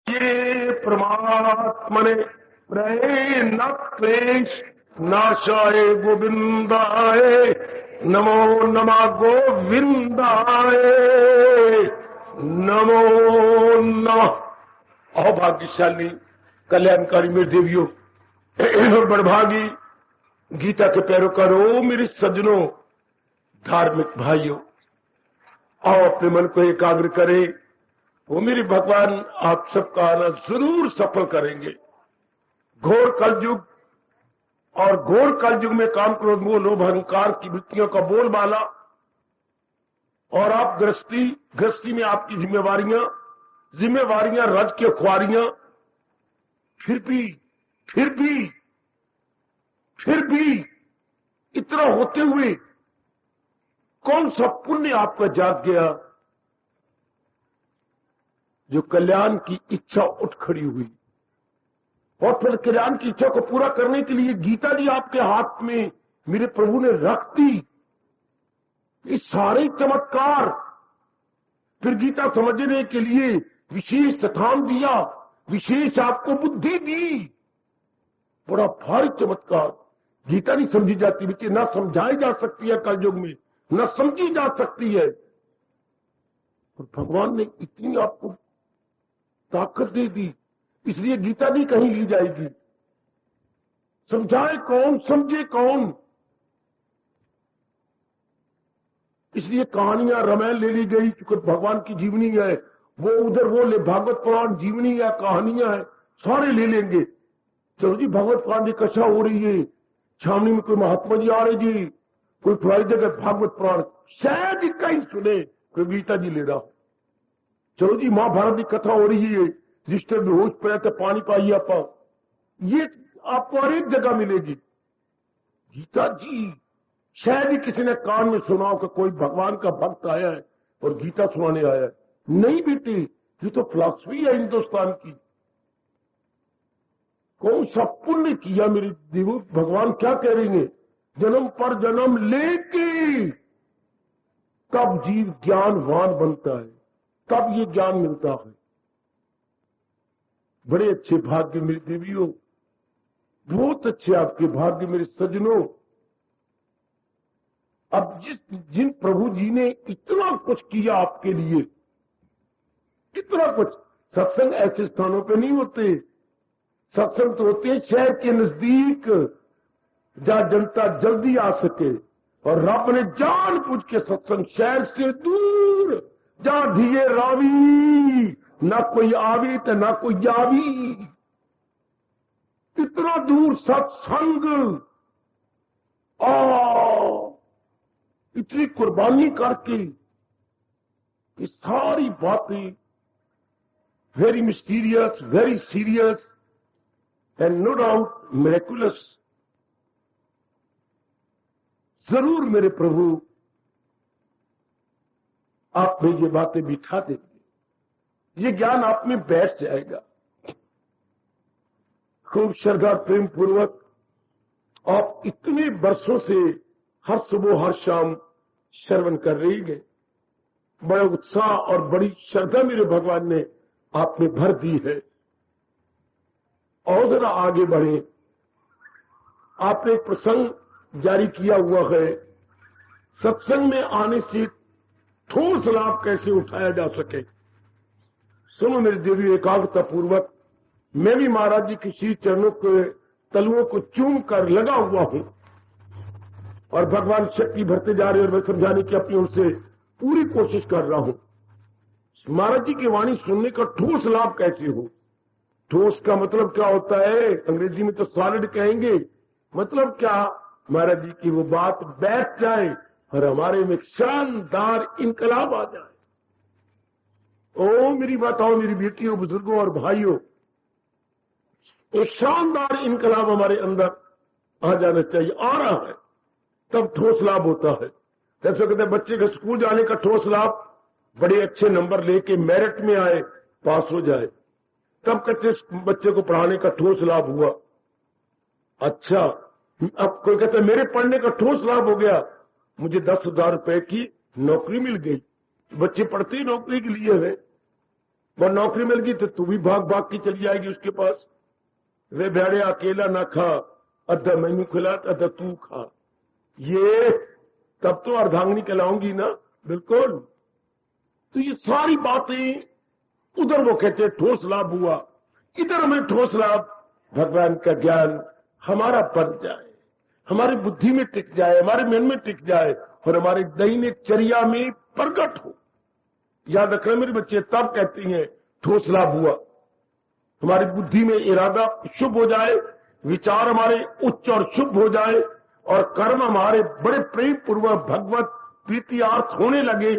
ये परमात्मने प्रहे न क्लेश नाशाय गोविंदाय नमो नमः गोविंदाय नमो नमः। अभाग्यशाली कल्याणकारी मेरे देवियों, बड़भागी गीता के पैरोकारों, मेरे सज्जनों, धार्मिक भाइयों, आओ अपने मन को एकाग्र करें। वो मेरे भगवान आप सबका आना जरूर सफल करेंगे। घोर कलयुग और घोर कलयुग में काम क्रोध मोह लोभ अहंकार की वृत्तियों का बोलबाला, और आप गृहस्थी में आपकी जिम्मेवारियां रज के खुआरियां, फिर भी इतना होते हुए कौन सा पुण्य आपका जाग गया जो कल्याण की इच्छा उठ खड़ी हुई, और फिर कल्याण की इच्छा को पूरा करने के लिए गीता जी आपके हाथ में मेरे प्रभु ने रख दी। ये सारे चमत्कार, फिर गीता समझने के लिए विशेष स्थान दिया, विशेष आपको बुद्धि दी। बड़ा भारी चमत्कार। गीता नहीं समझी जाती बच्चे, न समझाई जा सकती है कलयुग में, न समझी जा सकती है। और भगवान ने इतनी आपको ताकत दे दी, इसलिए गीता नहीं कहीं ली जाएगी। समझाए कौन, समझे कौन, इसलिए कहानियां रामायण ले ली गई क्योंकि भगवान की जीवनी है। वो उधर वो ले भागवत पुराण जीवनी है, कहानियां है, सारे ले लेंगे। चलो जी, भागवत पुराण की कथा हो रही है, छावनी में कोई महात्मा जी आ रहे जी, कोई फलाई जगह भागवत पुराण शायद ही कहीं सुने, कोई गीता जी ले रहा। चलो जी, महाभारत की कथा हो रही है, जिससे बेहोश पड़े तो पानी पाइए आप, ये आपको हर एक जगह मिलेगी। गीता जी शायद ही किसी ने कान में सुना हो कि कोई भगवान का भक्त आया है और गीता सुनाने आया है। नहीं बेटे, ये तो फिलॉसफी है हिंदुस्तान की। कौन सा पुण्य किया मेरे देवो। भगवान क्या कह रही है, जन्म पर जन्म लेके तब जीव ज्ञानवान बनता है, तब ये ज्ञान मिलता है। बड़े अच्छे भाग्य मेरी देवियों, बहुत अच्छे आपके भाग्य मेरे सज्जनों। अब जिन प्रभु जी ने इतना कुछ किया आपके लिए, इतना कुछ, सत्संग ऐसे स्थानों पे नहीं होते। सत्संग तो होते हैं शहर के नजदीक, जहां जनता जल्दी आ सके, और रब ने जान पूछ के सत्संग शहर से दूर, जहां धिये रावी, ना कोई आवी तो ना कोई जावी, इतना दूर सत्संग, इतनी कुर्बानी करके ये सारी बातें, very mysterious, very serious and no doubt miraculous. जरूर मेरे प्रभु आप में ये बातें बिठा देंगे, ये ज्ञान आप में बैठ जाएगा। खूब श्रद्धा प्रेम पूर्वक आप इतने वर्षों से हर सुबह हर शाम श्रवण कर रही है। बड़े उत्साह और बड़ी श्रद्धा मेरे भगवान ने आप में भर दी है। और जरा आगे बढ़े। आपने एक प्रसंग जारी किया हुआ है, सत्संग में आने से ठोस लाभ कैसे उठाया जा सके। सुनो मेरे देवी एकाग्रता पूर्वक, मैं भी महाराज जी के श्री चरणों के तलुओं को चूम कर लगा हुआ हूं, और भगवान शक्ति भरते जा रहे, और मैं समझाने की अपनी ओर से पूरी कोशिश कर रहा हूं। महाराज जी की वाणी सुनने का ठोस लाभ कैसे हो। ठोस का मतलब क्या होता है, अंग्रेजी में तो सॉलिड कहेंगे। मतलब क्या, महाराज जी की वो बात बैठ जाए और हमारे में शानदार इनकलाब आ जाए। ओ मेरी माताओं, मेरी बेटियों, बुजुर्गों और भाइयों, एक शानदार इनकलाब हमारे अंदर आ जाना चाहिए। आ रहा है तब ठोस लाभ होता है। जैसे कहते हैं बच्चे के स्कूल जाने का ठोस लाभ, बड़े अच्छे नंबर लेके मेरिट में आए, पास हो जाए, तब कच्चे बच्चे को पढ़ाने का ठोस लाभ हुआ। अच्छा, अब कोई कहता है मेरे पढ़ने का ठोस लाभ हो गया, मुझे 10,000 रुपए की नौकरी मिल गई। बच्चे पढ़ते ही नौकरी के लिए है। वो नौकरी मिल गई तो तू भी भाग भाग के चली जाएगी उसके पास। वे भेड़े अकेला ना खा, अद्धा मैनू खिला अद्धा तू खा। ये तब तो अर्धांगिनी कहलाऊंगी ना, बिल्कुल। तो ये सारी बातें, उधर वो कहते ठोस लाभ हुआ, इधर हमें ठोस लाभ, भगवान का ज्ञान हमारा बन जाए, हमारी बुद्धि में टिक जाए, हमारे मन में टिक जाए और हमारे दैनिक चर्या में प्रकट हो। याद रखना मेरे बच्चे, तब कहती हैं ठोस लाभ हुआ। हमारी बुद्धि में इरादा शुभ हो जाए, विचार हमारे उच्च और शुभ हो जाए और कर्म हमारे बड़े प्रेम पूर्वक भगवत प्रीतियार्थ होने लगे,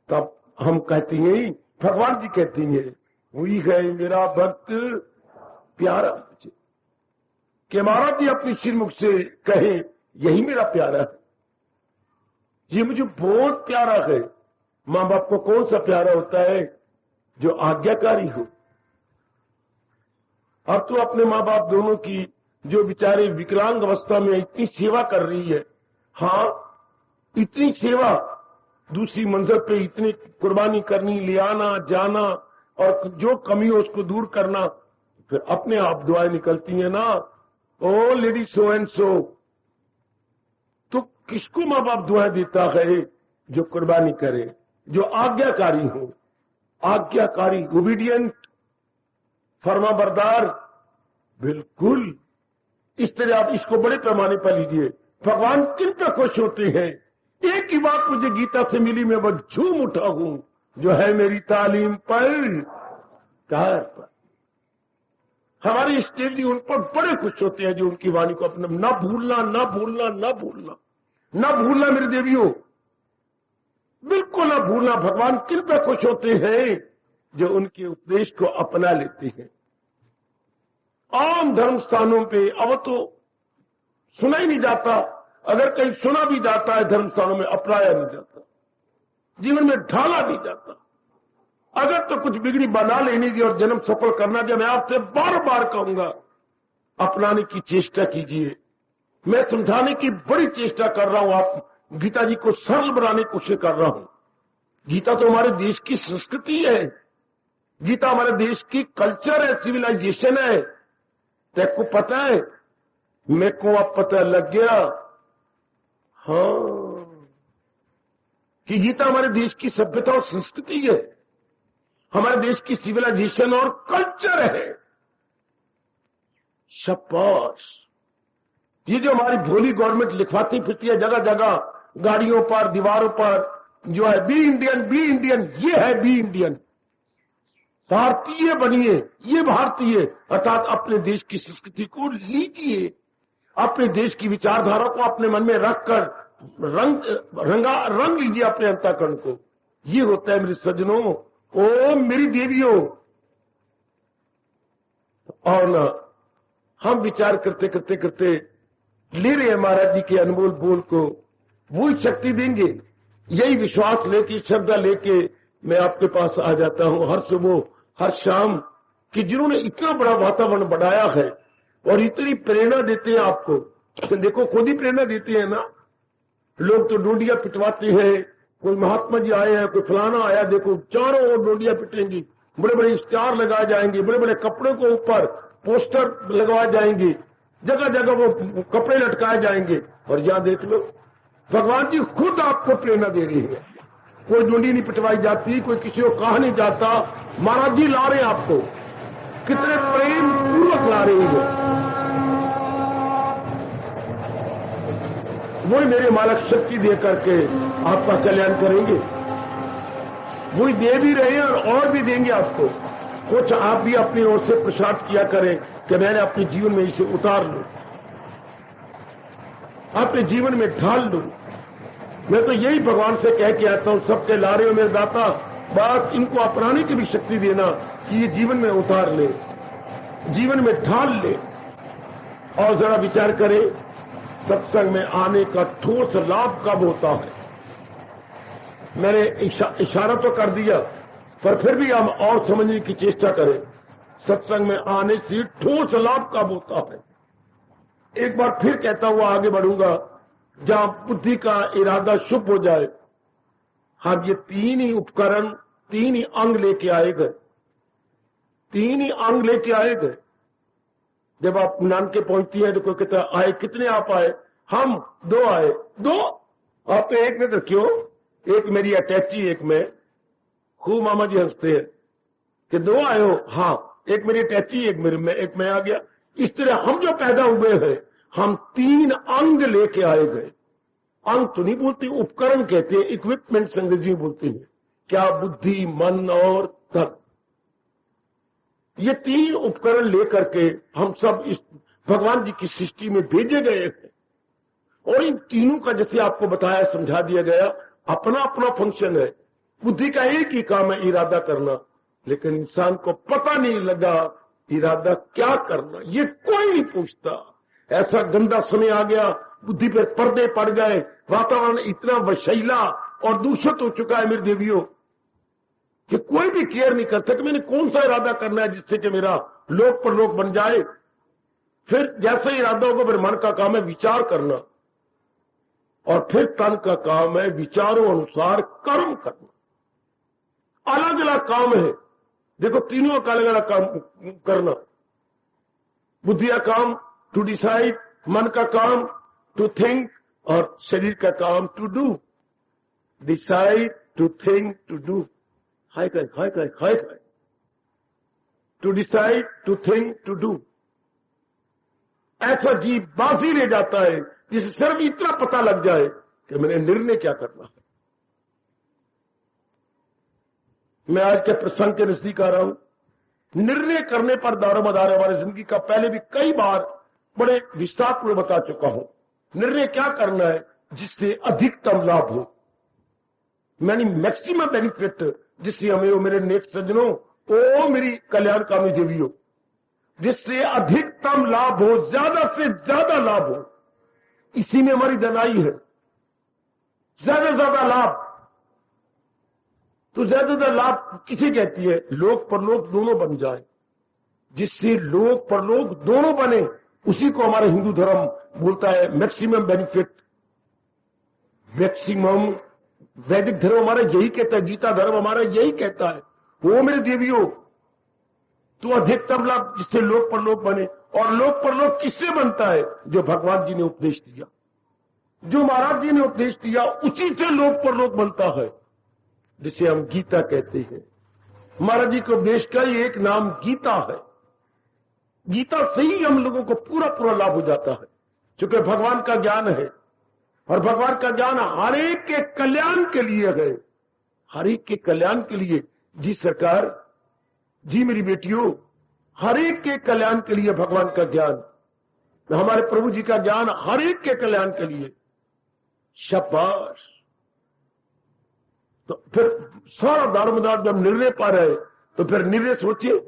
तब हम कहती हैं, भगवान जी कहती हैं, वही है मेरा भक्त प्यारा मुझे। कि महाराज जी अपनी श्रीमुख से कहे यही मेरा प्यारा है, ये मुझे बहुत प्यारा है। मां बाप को कौन सा प्यारा होता है? जो आज्ञाकारी हो। अब तो अपने मां बाप दोनों की, जो बेचारे विकलांग अवस्था में इतनी सेवा कर रही है, हाँ इतनी सेवा, दूसरी मंजिल पे इतनी कुर्बानी करनी, ले आना जाना और जो कमी हो उसको दूर करना, फिर अपने आप दुआएं निकलती हैं ना, ओ लेडी सो एंड सो। तो किसको मां बाप दुआ देता है? जो कुर्बानी करे, जो आज्ञाकारी हो, आज्ञाकारी, ओबीडियंट, फर्मा बरदार, बिल्कुल। इस तरह आप इसको बड़े पैमाने पर लीजिए। भगवान किन पर खुश होते हैं? एक ही बात मुझे गीता से मिली, मैं बस झूम उठा हूं, जो है मेरी तालीम पर कार पर। हमारे इष्टदेव जी उन पर बड़े खुश होते हैं, जो उनकी वाणी को अपना न भूलना, न भूलना, न भूलना, न भूलना मेरे देवियों, बिल्कुल न भूलना। भगवान किन पर खुश होते हैं? जो उनके उपदेश को अपना लेते हैं। आम धर्म स्थानों पे अब तो सुना ही नहीं जाता, अगर कहीं सुना भी जाता है धर्म स्थानों में अपनाया नहीं जाता, जीवन में ढाला नहीं जाता। अगर तो कुछ बिगड़ी बना लेनी थी और जन्म सफल करना चाहिए, मैं आपसे बार बार कहूंगा अपनाने की चेष्टा कीजिए। मैं समझाने की बड़ी चेष्टा कर रहा हूं, आप गीता जी को सरल बनाने की कोशिश कर रहा हूं। गीता तो हमारे देश की संस्कृति है, गीता हमारे देश की कल्चर है, सिविलाइजेशन है। तेको पता है? मेरे को अब पता लग गया, हाँ, कि गीता हमारे देश की सभ्यता और संस्कृति है, हमारे देश की सिविलाइजेशन और कल्चर है। शाबाश। ये जो हमारी भोली गवर्नमेंट लिखवाती फिरती है जगह जगह, गाड़ियों पर, दीवारों पर, जो है बी इंडियन, बी इंडियन, ये है बी इंडियन, भारतीय बनिए, ये भारतीय, अर्थात अपने देश की संस्कृति को लीजिए, अपने देश की विचारधारा को अपने मन में रखकर रंग लीजिए अपने अंतःकरण को। ये होता है मेरे सज्जनों, ओ मेरी देवियों। और न हम विचार करते करते करते ले रहे हैं महाराज जी के अनमोल बोल को, वो शक्ति देंगे। यही विश्वास लेके, श्रद्धा लेके मैं आपके पास आ जाता हूं हर सुबह हर शाम, कि जिन्होंने इतना बड़ा वातावरण बनाया है और इतनी प्रेरणा देते हैं आपको। देखो खुद ही प्रेरणा देते हैं ना, लोग तो डोडियां पिटवाते हैं, कोई महात्मा जी आए हैं, कोई फलाना आया, देखो चारों ओर डोडियां पिटेंगी, बड़े बड़े स्टार लगाए जाएंगे, बड़े बड़े कपड़ों को ऊपर पोस्टर लगवाए जाएंगे, जगह जगह वो कपड़े लटकाए जाएंगे। और यहां देख लो, भगवान जी खुद आपको प्रेरणा दे रही है। कोई डोडी नहीं पिटवाई जाती, कोई किसी को कहा नहीं जाता, महाराज जी ला रहे हैं आपको, कितने प्रेम पूर्वक ला रहे हैं। वही मेरे मालक शक्ति दे करके आपका कल्याण करेंगे, वही दे भी रहे हैं और भी देंगे आपको। कुछ आप भी अपनी ओर से प्रसाद किया करें कि मैंने अपने जीवन में इसे उतार लूं, अपने जीवन में ढाल लूं। मैं तो यही भगवान से कह के आता हूं, सबके लारे हो मेरे दाता, बस इनको अपनाने की भी शक्ति देना कि ये जीवन में उतार ले, जीवन में ढाल ले। और जरा विचार करें, सत्संग में आने का ठोस लाभ कब होता है? मैंने इशारा तो कर दिया, पर फिर भी हम और समझने की चेष्टा करें। सत्संग में आने से ठोस लाभ कब होता है? एक बार फिर कहता हुआ आगे बढ़ूंगा, जहां बुद्धि का इरादा शुभ हो जाए। हम ये तीन ही उपकरण 3 ही अंग लेके आए गए, 3 ही अंग लेके आए गए। जब आप नानके पहुंचती है तो कोई कहता है आए कितने आप आए, हम 2 आए। 2 आप तो एक में तो क्यों, एक मेरी अटैची एक में। खूब मामा जी हंसते हैं कि 2 आए हो, हाँ एक मेरी अटैची एक मेरे में, एक मैं आ गया। इस तरह हम जो पैदा हुए हैं हम 3 अंग लेके आए गए। अंग तो नहीं बोलते, उपकरण कहते हैं, इक्विपमेंट अंग्रेजी में बोलते हैं। क्या बुद्धि, मन और तन, ये 3 उपकरण लेकर के हम सब इस भगवान जी की सृष्टि में भेजे गए हैं। और इन तीनों का जैसे आपको बताया, समझा दिया गया, अपना अपना फंक्शन है। बुद्धि का एक ही काम है इरादा करना, लेकिन इंसान को पता नहीं लगा इरादा क्या करना, ये कोई नहीं पूछता। ऐसा गंदा समय आ गया, बुद्धि पर पर्दे पड़ गए, वातावरण इतना वशीला और दूषित हो चुका है मेरे देवियों कि कोई भी केयर नहीं करता कि मैंने कौन सा इरादा करना है जिससे कि मेरा लोक परलोक बन जाए। फिर जैसे इरादा होगा फिर मन का काम है विचार करना, और फिर तन का काम है विचारों अनुसार कर्म करना। अलग अलग काम है, देखो तीनों का अलग अलग काम करना। बुद्धि का काम टू डिसाइड, मन का काम टू थिंक, और शरीर का काम to do. Decide, to think, to do. हाय खाए to decide, to think, to do. ऐसा जीव बाजी ले जाता है जिसे सिर्फ इतना पता लग जाए कि मैंने निर्णय क्या करना है। मैं आज के प्रसंग के नजदीक आ रहा हूं। निर्णय करने पर दारोमदार हमारी जिंदगी का पहले भी कई बार बड़े विस्तार पूर्वक बता चुका हूं। निर्णय क्या करना है जिससे अधिकतम लाभ हो, मैंने मैक्सिमम बेनिफिट, जिससे हमें वो मेरे नेक सज्जनों, ओ मेरी कल्याणकामी देवियों, जिससे अधिकतम लाभ हो, ज्यादा से ज्यादा लाभ हो, इसी में हमारी दनाई है। ज्यादा से ज्यादा लाभ, तो ज्यादा से ज्यादा लाभ किसे कहती है? लोक परलोक दोनों बन जाए। जिससे लोक परलोक दोनों बने उसी को हमारा हिंदू धर्म बोलता है मैक्सिमम बेनिफिट। मैक्सिमम वैदिक धर्म हमारा यही कहता है, गीता धर्म हमारा यही कहता है। वो मेरे देवियों, तो अधिकतम लाभ जिससे लोक परलोक बने। और लोक परलोक किससे बनता है? जो भगवान जी ने उपदेश दिया, जो महाराज जी ने उपदेश दिया, उसी से लोक परलोक बनता है, जिसे हम गीता कहते हैं। महाराज जी के उपदेश का एक नाम गीता है। गीता से ही हम लोगों को पूरा पूरा लाभ हो जाता है, क्योंकि भगवान का ज्ञान है। और भगवान का ज्ञान हर एक के कल्याण के लिए है, हर एक के कल्याण के लिए। जी सरकार, जी मेरी बेटियों, हर एक के कल्याण के लिए भगवान का ज्ञान, हमारे प्रभु जी का ज्ञान हर एक के कल्याण के लिए। शाबाश। तो फिर सारा दारोमदार जब निर्णय पा रहे, तो फिर निर्णय सोचिए,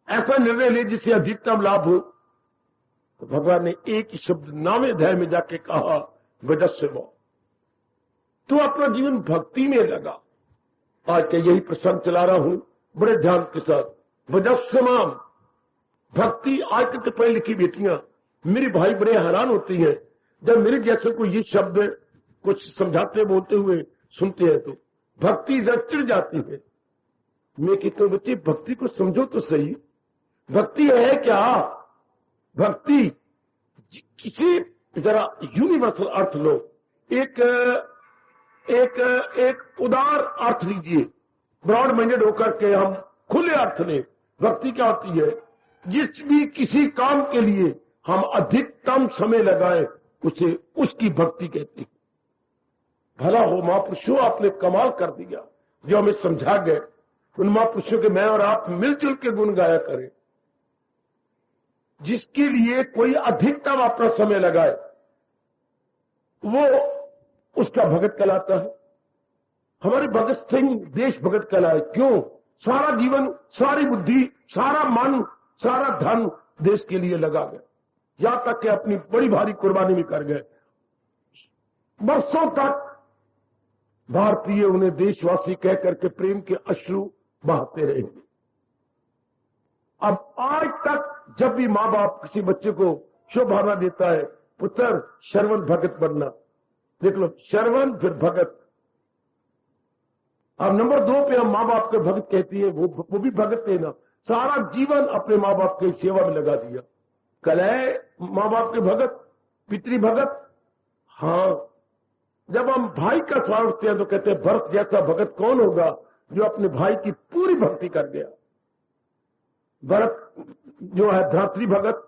ऐसा निर्णय ले जिससे अधिकतम लाभ हो। तो भगवान ने एक ही शब्द 9वें अध्याय में जाके कहा, वजस्व। तो अपना जीवन भक्ति में लगा। आज के यही प्रसंग चला रहा हूं बड़े ध्यान के साथ। वजस्वमाम भक्ति। आज तक तो पढ़ी लिखी बेटियां, मेरे भाई बड़े हैरान होती हैं जब मेरे जैसे को ये शब्द कुछ समझाते बोलते हुए सुनते हैं, तो भक्ति जब चिढ़ जाती है। मैं कहता हूं बच्चे भक्ति को समझो तो सही। भक्ति है क्या? भक्ति किसी जरा यूनिवर्सल अर्थ लो, एक एक एक उदार अर्थ लीजिए, ब्रॉड माइंडेड होकर के हम खुले अर्थ लें। भक्ति क्या होती है? जिस भी किसी काम के लिए हम अधिकतम समय लगाएं, उसे उसकी भक्ति कहती है। भला हो महापुरुषों, आपने कमाल कर दिया जो हमें समझा गए। उन महापुरुषों के मैं और आप मिलजुल के गुण गाया करें। जिसके लिए कोई अधिकतम अपना समय लगाए वो उसका भगत कहलाता है। हमारे भगत सिंह देश भगत कहलाए। क्यों? सारा जीवन, सारी बुद्धि, सारा मन, सारा धन देश के लिए लगा गए, यहां तक कि अपनी बड़ी भारी कुर्बानी भी कर गए। वर्षों तक भारतीय उन्हें देशवासी कह करके प्रेम के अश्रु बहाते रहेंगे। अब आज तक जब भी माँ बाप किसी बच्चे को शुभ भावना देता है, पुत्र श्रवण भगत बनना, देख लो, श्रवण फिर भगत, अब नंबर 2 पे हम माँ बाप के भगत कहती है, वो भी भगत थे ना, सारा जीवन अपने माँ बाप की सेवा में लगा दिया। कलह माँ बाप के भगत, पितृ भगत। हाँ, जब हम भाई का सवाल उठते हैं तो कहते हैं भरत जैसा भगत कौन होगा जो अपने भाई की पूरी भक्ति कर गया। भरत जो है भ्रातृ भगत,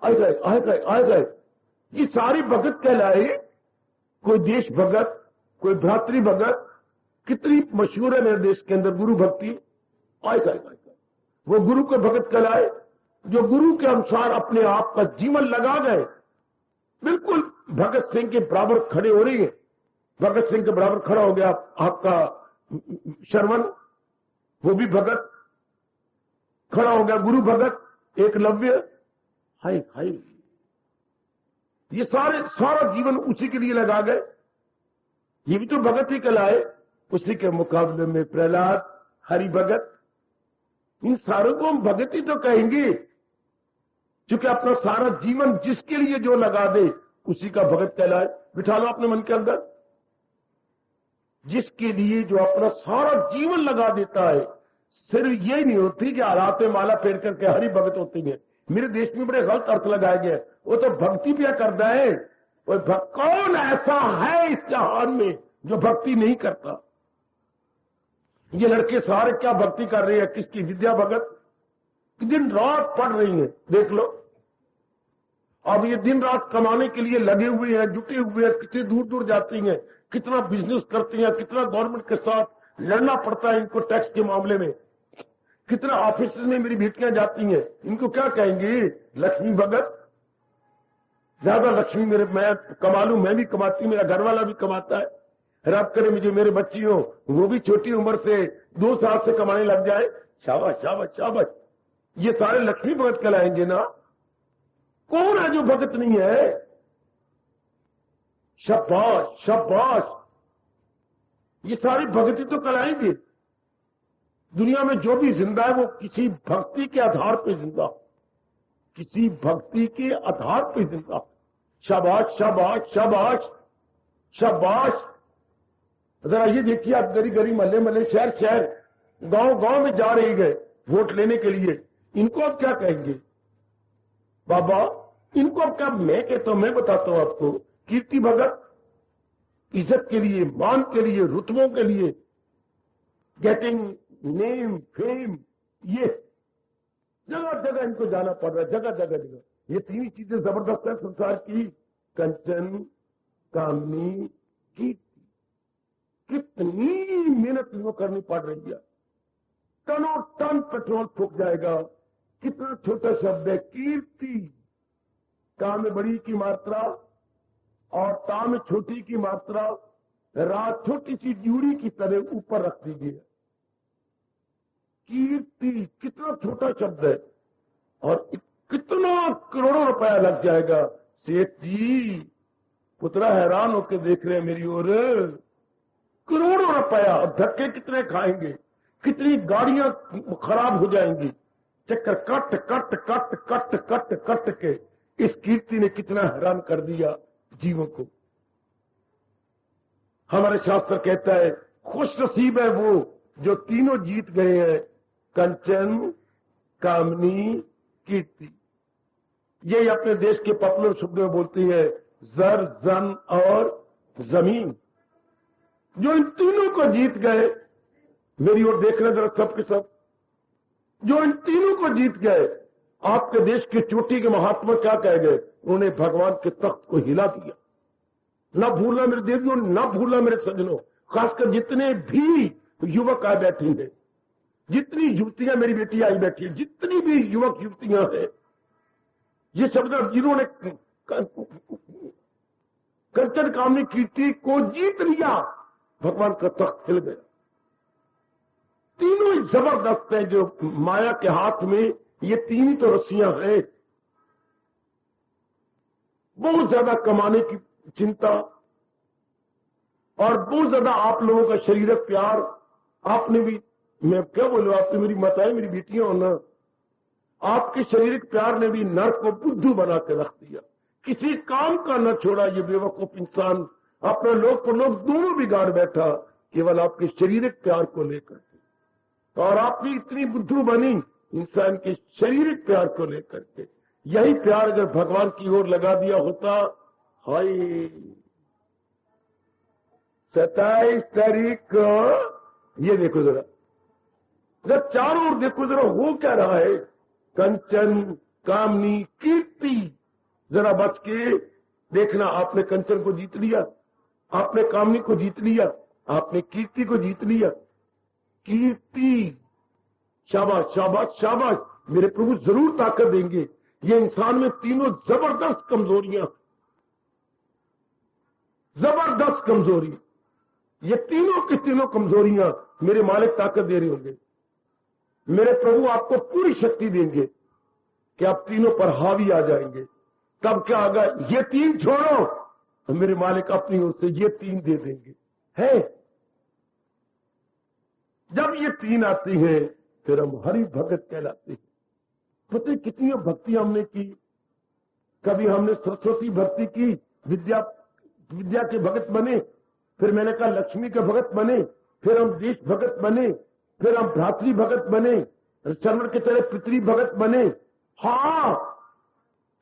आ गए ये सारी भगत कहलाए। कोई देश भगत, कोई भ्रातृ भगत, कितनी मशहूर है मेरे देश के अंदर गुरु भक्ति। आए वो गुरु के भगत कहलाए जो गुरु के अनुसार अपने आप का जीवन लगा गए। बिल्कुल भगत सिंह के बराबर खड़े हो रही है। भगत सिंह के बराबर खड़ा हो गया आपका शरवण, वो भी भगत। खड़ा हो गया गुरु भगत, एकलव्य। हाय ये सारा जीवन उसी के लिए लगा गए। ये भी तो भगत ही कहलाए। उसी के मुकाबले में प्रहलाद, हरि भगत, इन सारों को हम भगत ही तो कहेंगे, क्योंकि अपना सारा जीवन जिसके लिए जो लगा दे उसी का भगत कहलाए। बिठा लो अपने मन के अंदर, जिसके लिए जो अपना सारा जीवन लगा देता है। सिर्फ यही नहीं होती कि रात में माला फेर करके हरि भगत होती है। मेरे देश में बड़े गलत अर्थ लगाए गए। वो तो भक्ति भी करता है। कौन ऐसा है इस जहान में जो भक्ति नहीं करता? ये लड़के सारे क्या भक्ति कर रहे हैं? किसकी? विद्या भगत। दिन रात पढ़ रही है, देख लो। अब ये दिन रात कमाने के लिए लगे हुए हैं, जुटे हुए हैं, कितने दूर दूर जाती हैं, कितना बिजनेस करती हैं, कितना गवर्नमेंट के साथ लड़ना पड़ता है इनको टैक्स के मामले में, कितना ऑफिस में मेरी बेटियां जाती हैं। इनको क्या कहेंगे? लक्ष्मी भगत। ज्यादा लक्ष्मी मैं कमा लूं, मैं भी कमाती हूं, मेरा घर वाला भी कमाता है। रब करे मुझे मेरे बच्ची हो, वो भी छोटी उम्र से 2 साल से कमाने लग जाए। शाबाश शाबाश शाबाश। ये सारे लक्ष्मी भगत कहलाएंगे ना। कौन है जो भगत नहीं है? शाबाश शाबाश। ये सारी भक्ति तो कहलाएंगे। दुनिया में जो भी जिंदा है वो किसी भक्ति के आधार पर जिंदा, किसी भक्ति के आधार पर जिंदा। शाबाश शाबाश शाबाश शाबाश। जरा ये देखिए आप, गली गली, महल्ले महल्ले, शहर शहर, गांव गांव में जा रही गए वोट लेने के लिए। इनको आप क्या कहेंगे बाबा? इनको अब क्या मैं कहता हूं? मैं बताता हूं आपको। कीर्ति भगत, इज्जत के लिए, मान के लिए, रुतबों के लिए, गेटिंग नेम, फेम, ये जगह जगह इनको जाना पड़ रहा है, जगह जगह जगह। ये 3 चीजें जबरदस्त है संसार की। कंचन, कामनी, कीर्ति। कितनी मेहनत इनको करनी पड़ रही है। टनों टन पेट्रोल फूक जाएगा। कितना छोटा शब्द है कीर्ति। का में बड़ी की मात्रा और ता में छोटी की मात्रा, रात छोटी सी ड्यूरी की तरह ऊपर रख दीजिए। कीर्ति कितना छोटा शब्द है और कितना करोड़ों रुपया लग जाएगा। सेठ जी, पुत्रा हैरान होकर देख रहे हैं मेरी ओर। करोड़ों रुपया, और धक्के कितने खाएंगे, कितनी गाड़ियां खराब हो जाएंगी। चक्कर cut cut cut cut cut cut के इस कीर्ति ने कितना हैरान कर दिया जीवों को। हमारे शास्त्र कहता है खुश नसीब है वो जो तीनों जीत गए हैं, कंचन, कामनी, कीर्ति। यही अपने देश के पॉपुलर शब्द में बोलती है, जर, जन और जमीन। जो इन तीनों को जीत गए, मेरी ओर देख रहे जरा सब के सब, जो इन तीनों को जीत गए, आपके देश की चोटी के महात्मा क्या कह गए? उन्होंने भगवान के तख्त को हिला दिया। न भूलना मेरे देवियों, न भूलना मेरे सज्जनों, खासकर जितने भी युवक आ बैठी हैं, जितनी युवतियां मेरी बेटी आई बैठी है, जितनी भी युवक युवतियां हैं, ये शब्द जिन्होंने कंचन, कामनी, कीर्ति को जीत लिया, भगवान का तख्त हिल गया। तीनों ही जबरदस्त हैं। जो माया के हाथ में ये 3 ही तो रस्सियां हैं। बहुत ज्यादा कमाने की चिंता और बहुत ज्यादा आप लोगों का शरीरक प्यार। आपने भी, मैं क्या बोलूं, आपने मेरी माताएं, मेरी बेटियां हो ना, आपके शारीरिक प्यार ने भी नर को बुद्धू बना के रख दिया। किसी काम का न छोड़ा ये बेवकूफ इंसान। अपना लोग को लोग दोनों बिगाड़ बैठा। केवल आपके शारीरिक प्यार को लेकर के। और आप भी इतनी बुद्धू बनी इंसान के शारीरिक प्यार को लेकर के। यही प्यार अगर भगवान की ओर लगा दिया होता, हाय 27 तारीख को ये देखो जरा, जब चारों ओर देखो जरा हो क्या रहा है, कंचन, कामनी, कीर्ति। जरा बच के देखना, आपने कंचन को जीत लिया, आपने कामनी को जीत लिया, आपने कीर्ति को जीत लिया। कीर्ति, शाबाश शाबाश शाबाश, मेरे प्रभु जरूर ताकत देंगे। ये इंसान में तीनों जबरदस्त कमजोरियां, जबरदस्त कमजोरी, ये तीनों की तीनों कमजोरियां मेरे मालिक ताकत दे रहे होंगे। मेरे प्रभु आपको पूरी शक्ति देंगे कि आप तीनों पर हावी आ जाएंगे। तब क्या होगा, ये तीन छोड़ो तो मेरे मालिक अपनी ओर से ये तीन दे देंगे। है जब ये तीन आती है फिर हम हरि भगत कहलाते हैं। पता है कितनी भक्ति हमने की। कभी हमने सरस्वती भक्ति की, विद्या के भगत बने, फिर मैंने कहा लक्ष्मी के भगत बने, फिर हम देश भगत बने, फिर हम भ्रातृ भगत बने, चरण के तरह पितृ भगत बने। हाँ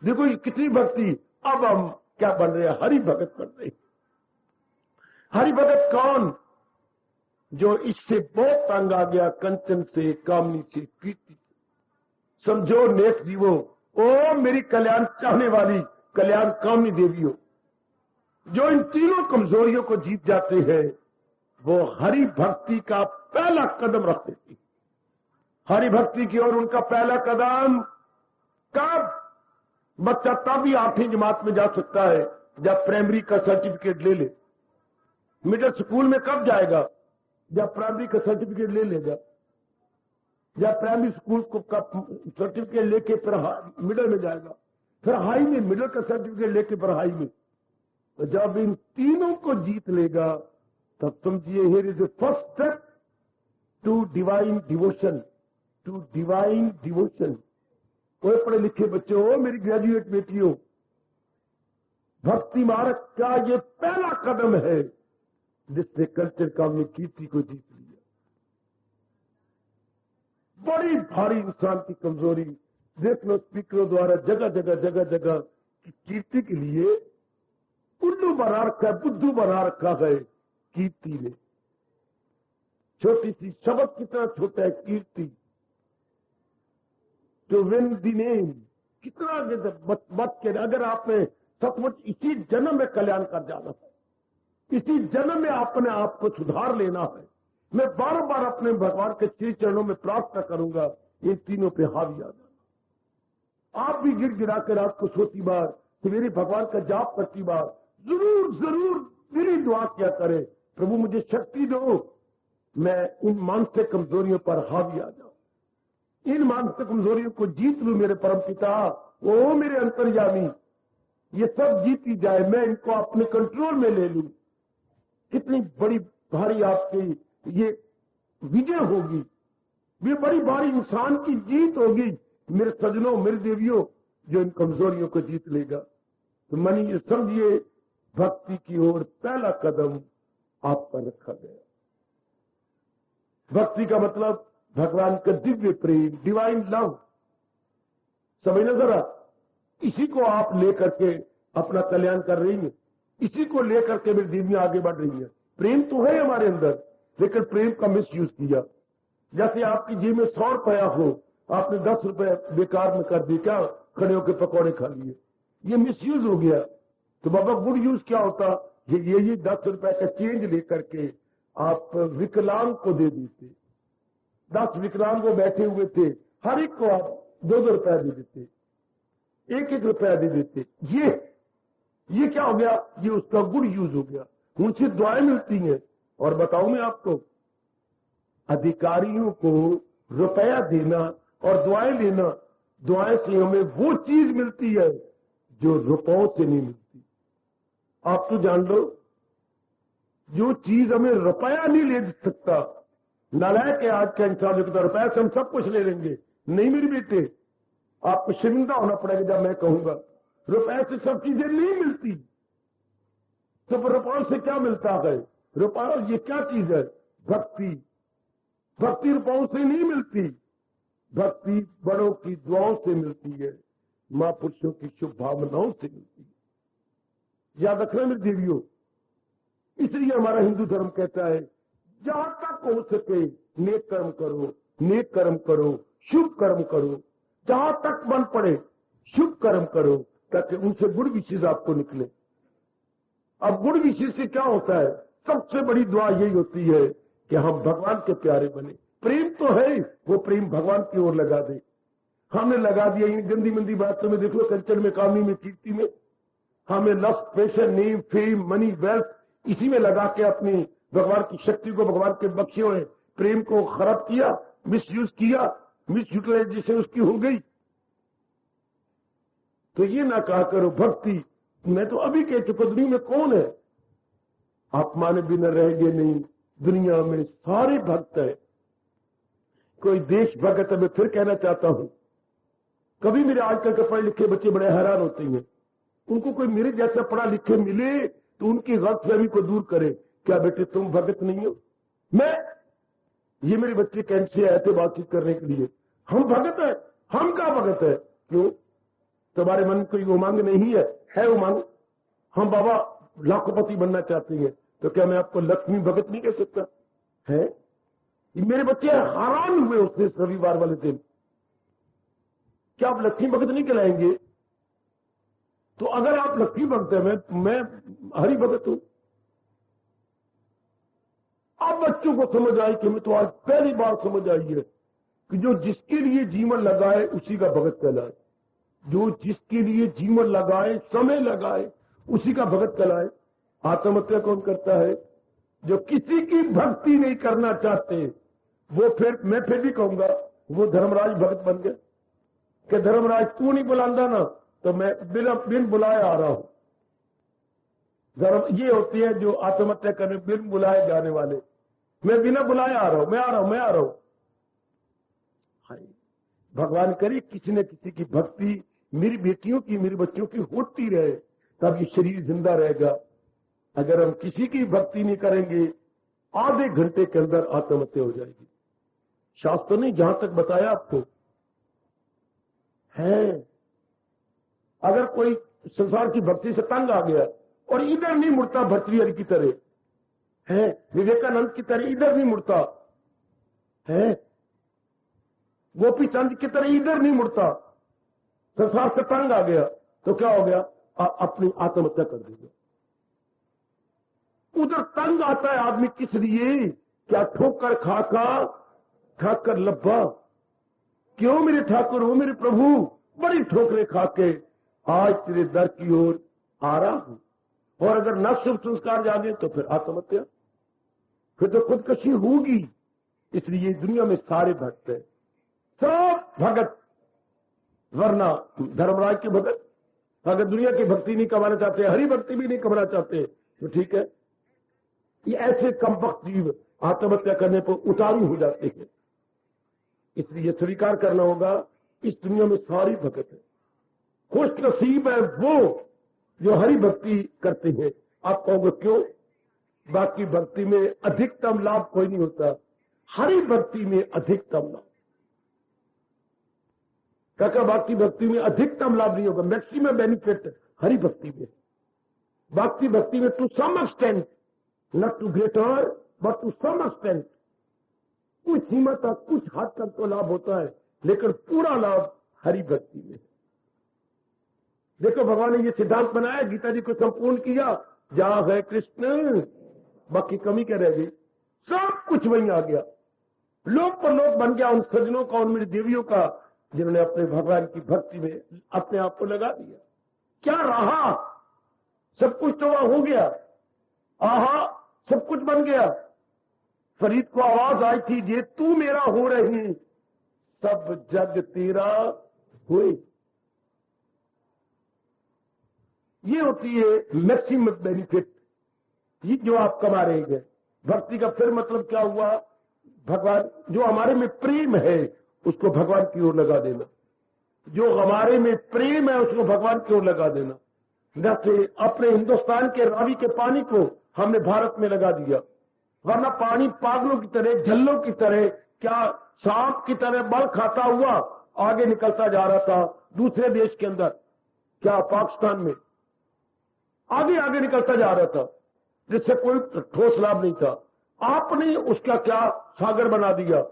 देखो ये कितनी भक्ति। अब हम क्या बन रहे हैं, हरि भगत बन रहे हैं। हरि भगत कौन? जो इससे बहुत तंग आ गया, कंचन से, कामनी से, कीर्ति से। समझो नेक जीवो, ओ मेरी कल्याण चाहने वाली कल्याण कामनी देवी हो, जो इन तीनों कमजोरियों को जीत जाते हैं, वो हरि भक्ति का पहला कदम रख देती। हरि भक्ति की ओर उनका पहला कदम कब? बच्चा तभी 8वीं जमात में जा सकता है जब प्राइमरी का सर्टिफिकेट ले ले। मिडिल स्कूल में कब जाएगा? जब प्राइमरी का सर्टिफिकेट ले लेगा। जब प्राइमरी स्कूल को सर्टिफिकेट लेके फिर मिडिल में जाएगा, फिर हाई में, मिडिल का सर्टिफिकेट लेके फिर हाई में। तो जब इन तीनों को जीत लेगा तब समझिए here is the first step to divine devotion, to divine devotion. कोई पढ़े लिखे बच्चे हो, मेरी ग्रेजुएट बेटी हो, भक्ति मार्ग का ये पहला कदम है जिसने कल्चर कामनी कीर्ति को जीत लिया। बड़ी भारी इंसान की कमजोरी देख लो, स्पीकरों द्वारा जगह जगह जगह जगह की कीर्ति के लिए उल्लू बना रखा है, बुद्धू बना रखा है कीर्ति ने। छोटी सी शब्द कितना छोटा है कीर्ति, टू विन द नेम, कितना बच के। अगर आपने सचमुच इसी जन्म में कल्याण कर जाना है, इसी जन्म में अपने आप को सुधार लेना है, मैं बार बार अपने भगवान के श्री चरणों में प्रार्थना करूंगा इन तीनों पे हावी आ जाना। आप भी गिर गिरा कर रात को सोती बार, सवेरे भगवान का जाप करती बार जरूर जरूर मेरी दुआ क्या करे, प्रभु मुझे शक्ति दो, मैं इन मानसिक कमजोरियों पर हावी आ जाऊं, इन मानसिक कमजोरियों को जीत लूं। मेरे परम पिता, ओ मेरे अंतर्यामी, ये सब जीती जाए, मैं इनको अपने कंट्रोल में ले लूं। कितनी बड़ी भारी आपकी ये विजय होगी, ये बड़ी भारी इंसान की जीत होगी मेरे सजनों, मेरे देवियों, जो इन कमजोरियों को जीत लेगा। तो मानिए समझिए भक्ति की ओर पहला कदम आप पर रखा गया। भक्ति का मतलब भगवान का दिव्य प्रेम, डिवाइन लव। समझना जरा, इसी को आप लेकर के अपना कल्याण कर रही हैं, इसी को लेकर के मेरी देवियां आगे बढ़ रही है। प्रेम तो है हमारे अंदर, लेकिन प्रेम का मिस यूज किया। जैसे आपकी जेब में 100 रुपया हो, आपने 10 रुपए बेकार में कर दिए, क्या खड़े होकर पकौड़े खा लिए, ये मिस यूज हो गया। तो बाबा गुड यूज क्या होता, ये 10 रुपए का चेंज लेकर के आप विकलांग को दे देते। 10 विकलांग वो बैठे हुए थे, हर एक को आप 2-2 रुपया दे देते, 1-1 रुपया दे देते। ये क्या हो गया, ये उसका गुड यूज हो गया। उनसे दुआएं मिलती हैं। और बताऊं मैं आपको, अधिकारियों को रुपया देना और दुआएं लेना, दुआएं से हमें वो चीज मिलती है जो रुपयों से नहीं मिलती। आप तो जान लो, जो चीज हमें रुपया नहीं ले सकता, नालायक है आज का इंसान जो कहता रुपया से हम सब कुछ ले लेंगे। नहीं मेरे बेटे, आपको शर्मिंदा होना पड़ेगा जब मैं कहूंगा रुपये से सब चीजें नहीं मिलती। तो रुपयों से क्या मिलता है? रुपया ये क्या चीज है? भक्ति। भक्ति रुपयों से नहीं मिलती, भक्ति बड़ों की दुआओं से मिलती है, महापुरुषों की शुभ भावनाओं से मिलती है। याद रखना मेरी देवियों, इसलिए हमारा हिंदू धर्म कहता है जहां तक हो सके नेक कर्म करो, नेक कर्म करो, शुभ कर्म करो, जहां तक मन पड़े शुभ कर्म करो, ताकि उनसे गुड विशेष आपको निकले। अब गुड विशेष से क्या होता है? सबसे बड़ी दुआ यही होती है कि हम भगवान के प्यारे बने। प्रेम तो है, वो प्रेम भगवान की ओर लगा दे। हमने लगा दिया इन गंदी मंदी बातों में, देख लो कंचन में, कामनी में, कीर्ति में, हमें lust, passion, name, fame, money, wealth, इसी में लगा के अपनी भगवान की शक्ति को, भगवान के बख्शे हुए प्रेम को खराब किया, मिसयूज किया, मिस यूटिलाइजेशन उसकी हो गई। तो ये ना कहा करो भक्ति। मैं तो अभी कह चुका, दुनिया में कौन है आप माने बिना रहेंगे नहीं। दुनिया में सारे भक्त है। कोई देश भक्त है। मैं फिर कहना चाहता हूं, कभी मेरे आजकल के पढ़े लिखे बच्चे बड़े हैरान होते हैं। उनको कोई मेरे जैसा पढ़ा लिखे मिले तो उनकी गलतफहमी को दूर करे। क्या बेटे तुम भगत नहीं हो? ये मेरे बच्चे कैंट से आए थे बातचीत करने के लिए। हम भगत है? हम क्या भगत है? क्यों? तुम्हारे मन कोई उमंग नहीं है उमंग? हम बाबा लाखोपति बनना चाहते हैं, तो क्या मैं आपको लक्ष्मी भगत नहीं कह सकता है? मेरे बच्चे हैरान हुए उसने रविवार वाले दिन, क्या आप लक्ष्मी भगत नहीं कहलाएंगे? तो अगर आप लक्ष्मी भगत है, मैं हरि भगत हूं। अब बच्चों को समझ आई कि मैं तो आज पहली बार समझ आई है कि जो जिसके लिए जीवन लगाए उसी का भगत कहलाए। जो जिसके लिए जीवन लगाए, समय लगाए, उसी का भगत कहलाए। आत्महत्या कौन करता है? जो किसी की भक्ति नहीं करना चाहते, वो फिर मैं फिर भी कहूंगा वो धर्मराज भगत बन गए कि धर्मराज तू नहीं बुलांदा ना, तो मैं बिन बुलाए आ रहा हूं। धर्म ये होती है जो आत्महत्या करने बिन बुलाए जाने वाले। मैं बिना बुलाए आ रहा हूं, मैं आ रहा हूं, मैं आ रहा हूं। भगवान करे किसी न किसी की भक्ति मेरी बेटियों की, मेरे बच्चों की होती रहे, तब ये शरीर जिंदा रहेगा। अगर हम किसी की भक्ति नहीं करेंगे, आधे घंटे के अंदर आत्महत्या हो जाएगी। शास्त्र ने जहां तक बताया आपको है, अगर कोई संसार की भक्ति से तंग आ गया और इधर नहीं मुड़ता, भर्तृहरि की तरह है, विवेकानंद की तरह इधर नहीं मुड़ता है, गोपी चंद की तरह इधर नहीं मुड़ता, संसार से तंग आ गया, तो क्या हो गया? अपनी आत्महत्या कर देगा। उधर तंग आता है आदमी किस लिए? क्या ठोकर खाकर लब्बा। क्यों मेरे ठाकुर हो, मेरे प्रभु, बड़ी ठोकरें खा के आज तेरे दर की ओर आ रहा हूं। और अगर न शुभ संस्कार जागे तो फिर आत्महत्या, फिर तो खुदकशी होगी। इसलिए दुनिया में सारे भक्त है, सब भगत, वरना धर्मराज के भगत। अगर दुनिया की भक्ति नहीं कमाना चाहते, हरि भक्ति भी नहीं कमाना चाहते, तो ठीक है। ये ऐसे कमबख्त जीव आत्महत्या करने पर उतारू हो जाते हैं। इसलिए स्वीकार करना होगा, इस दुनिया में सारी भगत है। खुश नसीब है वो जो हरि भक्ति करते हैं। आप कहोगे क्यों? बाकी भक्ति में अधिकतम लाभ कोई नहीं होता, हरि भक्ति में अधिकतम लाभ। काका बाकी भक्ति में अधिकतम लाभ नहीं होगा, मैक्सिमम बेनिफिट हरि भक्ति में। बाकी भक्ति में to some extent, not to greater but to some extent, कुछ सीमा तक, कुछ हद तक तो लाभ होता है, लेकिन पूरा लाभ हरि भक्ति में। देखो भगवान ने ये सिद्धांत बनाया, गीता जी को संपूर्ण किया, जहां है कृष्ण बाकी कमी क्या रह गई? सब कुछ वहीं आ गया, लोक पर लोक बन गया उन सज्जनों का, उन मेरी देवियों का, जिन्होंने अपने भगवान की भक्ति में अपने आप को लगा दिया। क्या रहा? सब कुछ तो वहां हो गया। आहा, सब कुछ बन गया। फरीद को आवाज आई थी, ये तू मेरा हो रही, सब जग तेरा हुए। ये होती है मैक्सिमम बेनिफिट, ये जो आप कमा रहे हैं। भक्ति का फिर मतलब क्या हुआ? भगवान जो हमारे में प्रेम है उसको भगवान की ओर लगा देना, जो हमारे में प्रेम है उसको भगवान की ओर लगा देना। जैसे अपने हिंदुस्तान के रावी के पानी को हमने भारत में लगा दिया, वरना पानी पागलों की तरह, झल्लों की तरह, क्या सांप की तरह बल खाता हुआ आगे निकलता जा रहा था दूसरे देश के अंदर, क्या पाकिस्तान में आगे आगे निकलता जा रहा था, जिससे कोई ठोस लाभ नहीं था। आपने उसका क्या सागर बना दिया,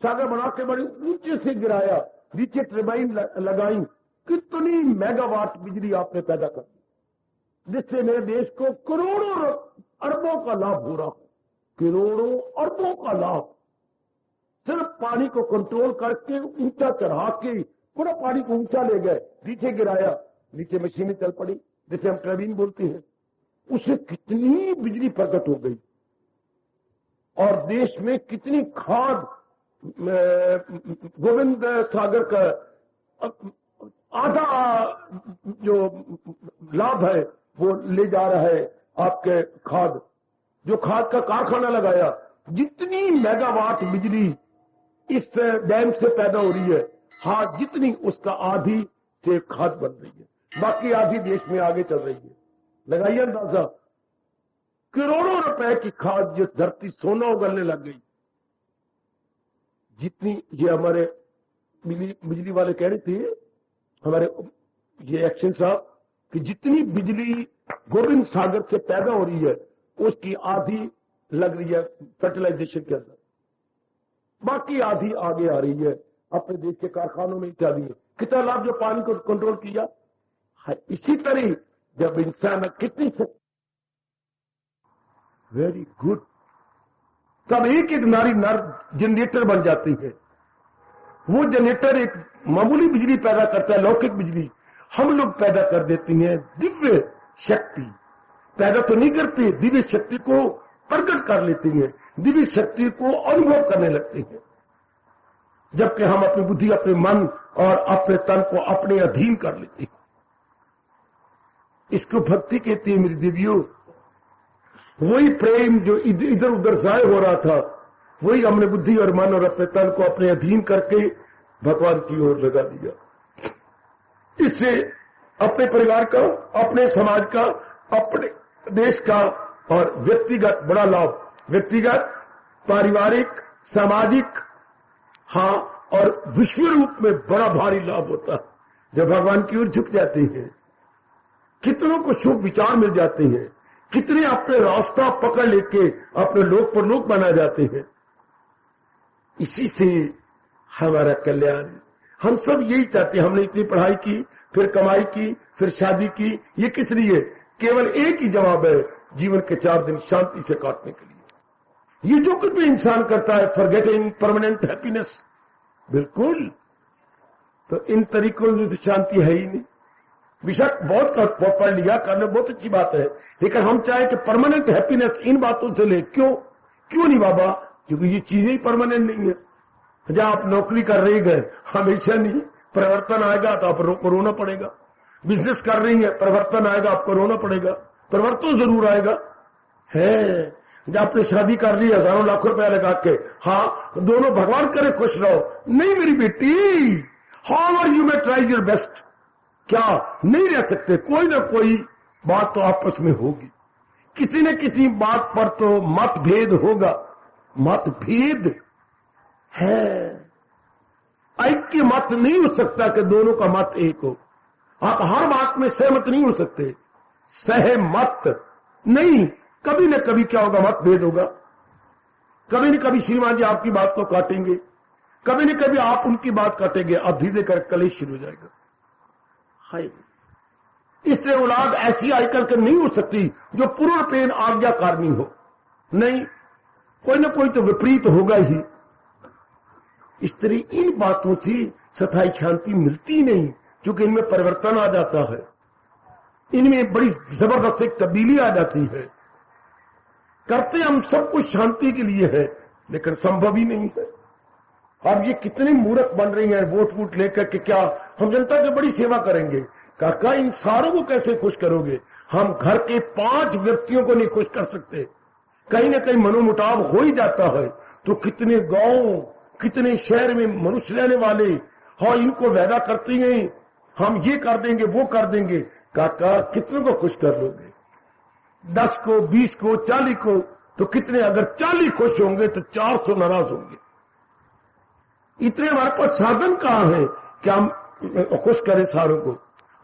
सागर बना के बड़ी ऊंचे से गिराया, नीचे टर्बाइन लगाई, कितनी मेगावाट बिजली आपने पैदा कर दी, जिससे मेरे देश को करोड़ों अरबों का लाभ हो रहा है, करोड़ों अरबों का लाभ। सिर्फ पानी को कंट्रोल करके ऊंचा चढ़ा के पूरा पानी को ऊंचा ले गए, नीचे गिराया, नीचे मशीनें चल पड़ी जिसे हम टर्बाइन बोलते हैं, उससे कितनी बिजली प्रकट हो गई और देश में कितनी खाद, गोविंद सागर का आधा जो लाभ है वो ले जा रहा है आपके खाद, जो खाद का कारखाना लगाया, जितनी मेगावाट बिजली इस डैम से पैदा हो रही है, हाँ जितनी उसका आधी से खाद बन रही है, बाकी आधी देश में आगे चल रही है। लगाइए अंदाजा, करोड़ों रुपए की खाद जो धरती सोना उगलने लग गई, जितनी ये हमारे बिजली वाले कह रहे थे, हमारे ये एक्शन साहब, कि जितनी बिजली गोविंद सागर से पैदा हो रही है उसकी आधी लग रही है फर्टिलाइजेशन के अंदर, बाकी आधी आगे आ रही है अपने देश के कारखानों में इत्यादि में। कितना लाभ जो पानी को कंट्रोल किया है। इसी तरह जब इंसान कितनी वेरी गुड, तब एक एक नारी नर जनरेटर बन जाती है। वो जनरेटर एक मामूली बिजली पैदा करता है, लौकिक बिजली, हम लोग पैदा कर देती हैं दिव्य शक्ति। पैदा तो नहीं करती, दिव्य शक्ति को प्रकट कर लेती हैं, दिव्य शक्ति को अनुभव करने लगती हैं, जबकि हम अपनी बुद्धि, अपने मन और अपने तन को अपने अधीन कर लेते हैं। इसको भक्ति कहती है मेरी देवियों। वही प्रेम जो इधर उधर जाय हो रहा था, वही हमने बुद्धि और मन और अपने तन को अपने अधीन करके भगवान की ओर लगा दिया। इससे अपने परिवार का, अपने समाज का, अपने देश का और व्यक्तिगत बड़ा लाभ, व्यक्तिगत, पारिवारिक, सामाजिक, हाँ, और विश्व रूप में बड़ा भारी लाभ होता है जब भगवान की ओर झुक जाते हैं। कितनों को शुभ विचार मिल जाते हैं, कितने अपने रास्ता पकड़ लेके अपने लोक पर लोक बना जाते हैं। इसी से हमारा कल्याण, हम सब यही चाहते हैं। हमने इतनी पढ़ाई की, फिर कमाई की, फिर शादी की, ये किस लिए? केवल एक ही जवाब है, जीवन के 4 दिन शांति से काटने के लिए। ये जो कुछ भी इंसान करता है, फॉरगेटिंग परमानेंट हैप्पीनेस, बिल्कुल, तो इन तरीकों से शांति है ही नहीं। बेशक बहुत पढ़ लिया, करना बहुत अच्छी बात है, लेकिन हम चाहे कि परमानेंट हैप्पीनेस इन बातों से ले, क्यों नहीं बाबा? क्योंकि ये चीजें ही परमानेंट नहीं है। जहां आप नौकरी कर रही गए, हमेशा नहीं, परिवर्तन आएगा तो आपको रोना पड़ेगा। बिजनेस कर रही है, परिवर्तन आएगा, आपको रोना पड़ेगा, परिवर्तन जरूर आएगा है। जब आपने शादी कर ली हजारों लाखों रुपया लगा के, हाँ दोनों भगवान करे खुश रहो, नहीं मेरी बेटी, how are you may try your best, क्या नहीं रह सकते? कोई ना कोई बात तो आपस में होगी, किसी न किसी बात पर तो मतभेद होगा। मतभेद है, ऐक्य मत नहीं हो सकता कि दोनों का मत एक हो। आप हर बात में सहमत नहीं हो सकते, सहमत नहीं, कभी न कभी क्या होगा, मतभेद होगा। कभी न कभी श्रीमान जी आपकी बात को काटेंगे, कभी न कभी आप उनकी बात काटेंगे, अब धीरे कर कलेश शुरू हो जाएगा। हाय, इसलिए औलाद ऐसी आजकल के नहीं हो सकती जो पूर्णपेन आज्ञाकारिणी हो, नहीं, कोई ना कोई तो विपरीत होगा ही। इस तरह इन बातों से स्थायी शांति मिलती नहीं, क्योंकि इनमें परिवर्तन आ जाता है, इनमें बड़ी जबरदस्त एक तब्दीली आ जाती है। करते हम सब कुछ शांति के लिए है, लेकिन संभव ही नहीं है। अब ये कितने मूर्ख बन रही हैं वोट लेकर के, क्या हम जनता की बड़ी सेवा करेंगे? काका इन सारों को कैसे खुश करोगे? हम घर के 5 व्यक्तियों को नहीं खुश कर सकते, कहीं ना कहीं मनोमुटाव हो ही जाता है। तो कितने गांव, कितने शहर में मनुष्य रहने वाले, हाँ इनको वैदा करती हैं हम ये कर देंगे वो कर देंगे। काका कितने को खुश कर लोगे? 10 को, 20 को, 40 को। तो कितने? अगर 40 खुश होंगे तो 400 नाराज होंगे। इतने हमारे पास साधन कहां हैं कि हम खुश करें सारों को?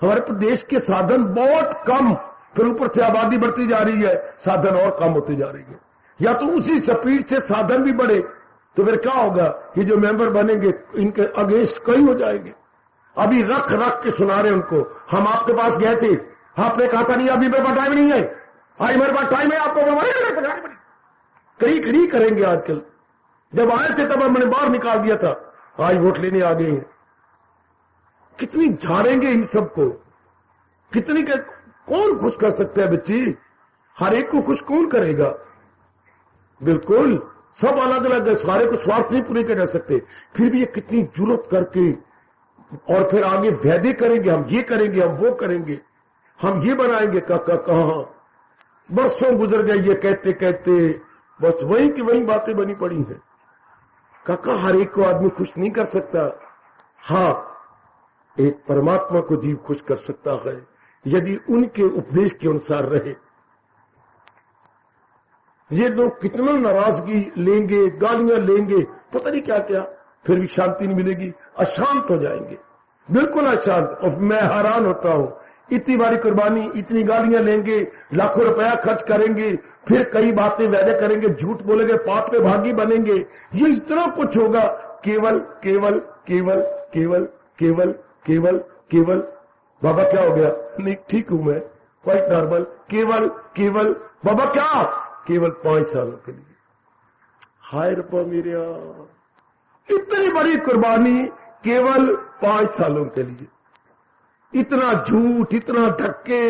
हमारे प्रदेश के साधन बहुत कम, फिर ऊपर से आबादी बढ़ती जा रही है, साधन और कम होती जा रही है। या तो उसी स्पीड से साधन भी बढ़े तो फिर क्या होगा कि जो मेंबर बनेंगे इनके अगेंस्ट कई हो जाएंगे। अभी रख रख के सुना रहे उनको। हम आपके पास गए थे, आपने कहा था नहीं अभी मेरे पास टाइम नहीं है, आज मेरे पास टाइम है, आपको कड़ी कड़ी करेंगे। आजकल जब आए थे तब हमने बाहर निकाल दिया था, आज वोट लेने आ गए हैं। कितनी झाड़ेंगे इन सबको, कितनी के कौन खुश कर सकता है बच्ची? हर एक को खुश कौन करेगा? बिल्कुल सब अलग अलग है, सारे को स्वार्थ नहीं पूरे कर सकते। फिर भी ये कितनी जुर्रत करके और फिर आगे वादे करेंगे, हम ये करेंगे, हम वो करेंगे, हम ये बनाएंगे। काका कहां बरसों गुजर गए ये कहते कहते, बस वही की वही बातें बनी पड़ी हैं। काका हर एक को आदमी खुश नहीं कर सकता। हाँ, एक परमात्मा को जीव खुश कर सकता है यदि उनके उपदेश के अनुसार रहे। ये लोग कितना नाराजगी लेंगे, गालियां लेंगे, पता नहीं क्या क्या, फिर भी शांति नहीं मिलेगी, अशांत हो जाएंगे, बिल्कुल अशांत। और मैं हैरान होता हूं, इतनी बड़ी कुर्बानी, इतनी गालियां लेंगे, लाखों रुपया खर्च करेंगे, फिर कई बातें वादे करेंगे, झूठ बोलेंगे, पाप के भागी बनेंगे। ये इतना कुछ होगा केवल केवल केवल केवल केवल केवल केवल। बाबा क्या हो गया? नहीं ठीक हूं मैं, क्वाइट नॉर्मल। केवल केवल बाबा क्या? केवल 5 सालों के लिए। हाय रब्बा मेरे, इतनी बड़ी कुर्बानी केवल 5 सालों के लिए, इतना झूठ, इतना धक्के,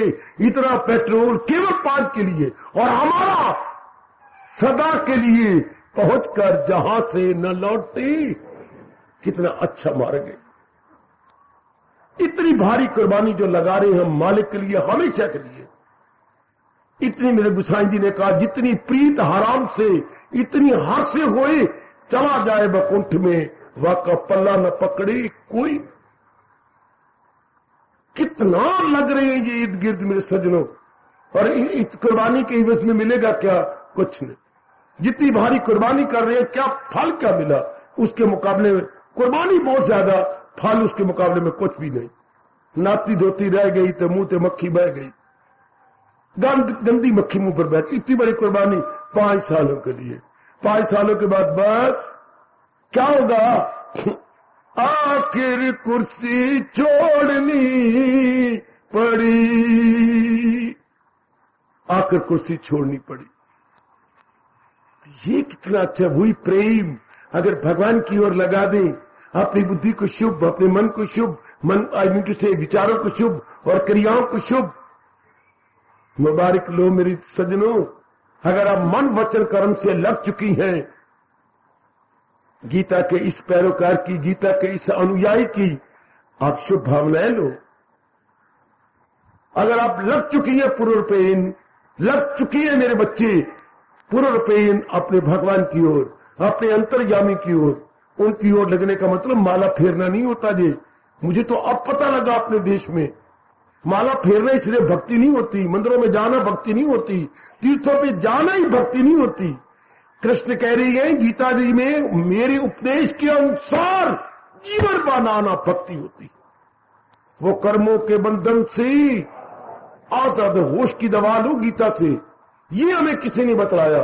इतना पेट्रोल केवल 5 के लिए, और हमारा सदा के लिए पहुंचकर जहां से न लौटे। कितना अच्छा मार्ग है। इतनी भारी कुर्बानी जो लगा रहे हैं हम मालिक के लिए, हमेशा के लिए। इतनी, मेरे गुसाई जी ने कहा, जितनी प्रीत हराम से, इतनी हाथ से होए, चला जाए बकुंठ में, वाका पल्ला न पकड़े कोई। कितना लग रहे हैं ये इर्द गिर्द मेरे सज्जनों, और इस कुर्बानी के इवज में मिलेगा क्या? कुछ नहीं। जितनी भारी कुर्बानी कर रहे हैं, क्या फल क्या मिला उसके मुकाबले में? कुर्बानी बहुत ज्यादा, फल उसके मुकाबले में कुछ भी नहीं। नाती धोती रह गई तो मुंह से मक्खी बह गई, गंदी मक्खी मुंह पर बैठी। इतनी बड़ी कुर्बानी 5 सालों के लिए। 5 सालों के बाद बस क्या होगा? आखिर कुर्सी छोड़नी पड़ी, आखिर कुर्सी छोड़नी पड़ी। ये कितना अच्छा, वही प्रेम अगर भगवान की ओर लगा दें, अपनी बुद्धि को शुभ, अपने मन को शुभ, मन आई मीन टू से विचारों को शुभ और क्रियाओं को शुभ। मुबारक लो मेरी सज्जनों, अगर आप मन वचन कर्म से लग चुकी हैं, गीता के इस पैरोकार की, गीता के इस अनुयायी की, आप शुभ भावनाएं लो। अगर आप लग चुकी है पूर्णपेन, लग चुकी है मेरे बच्चे पूर्णपेन अपने भगवान की ओर, अपने अंतर्यामी की ओर, उनकी ओर लगने का मतलब माला फेरना नहीं होता जी। मुझे तो अब पता लगा अपने देश में, माला फेरना इसलिए भक्ति नहीं होती, मंदिरों में जाना भक्ति नहीं होती, तीर्थों पे जाना ही भक्ति नहीं होती। कृष्ण कह रही है गीता जी में, मेरे उपदेश के अनुसार जीवन बनाना भक्ति होती। वो कर्मों के बंधन से आजाद, होश की दवा लो गीता से। ये हमें किसी ने बतलाया।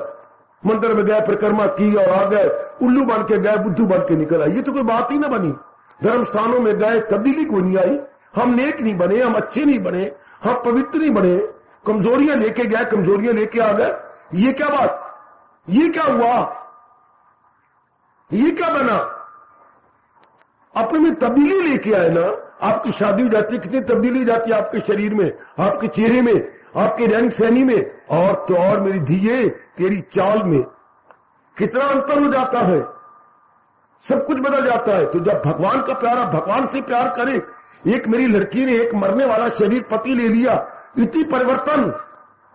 मंदिर में गए, परिक्रमा की और आ गए, उल्लू बन के गए, बुद्धू बन के निकल आए, ये तो कोई बात ही ना बनी। धर्म स्थानों में गए, तब्दीली कोई नहीं आई। हम नेक नहीं बने, हम अच्छे नहीं बने, हम पवित्र नहीं बने, कमजोरियां लेके गए, कमजोरियां लेके आ गए। ये क्या बात? ये क्या हुआ? ये क्या बना? अपने में तब्दीली लेके आए ना। आपकी शादी हो जाती है, कितनी तब्दीली हो जाती है आपके शरीर में, आपके चेहरे में, आपके रहन सहनी में, और तो और मेरी धीये तेरी चाल में कितना अंतर हो जाता है, सब कुछ बदल जाता है। तो जब भगवान का प्यारा भगवान से प्यार करे, एक मेरी लड़की ने एक मरने वाला शरीर पति ले लिया, इतनी परिवर्तन।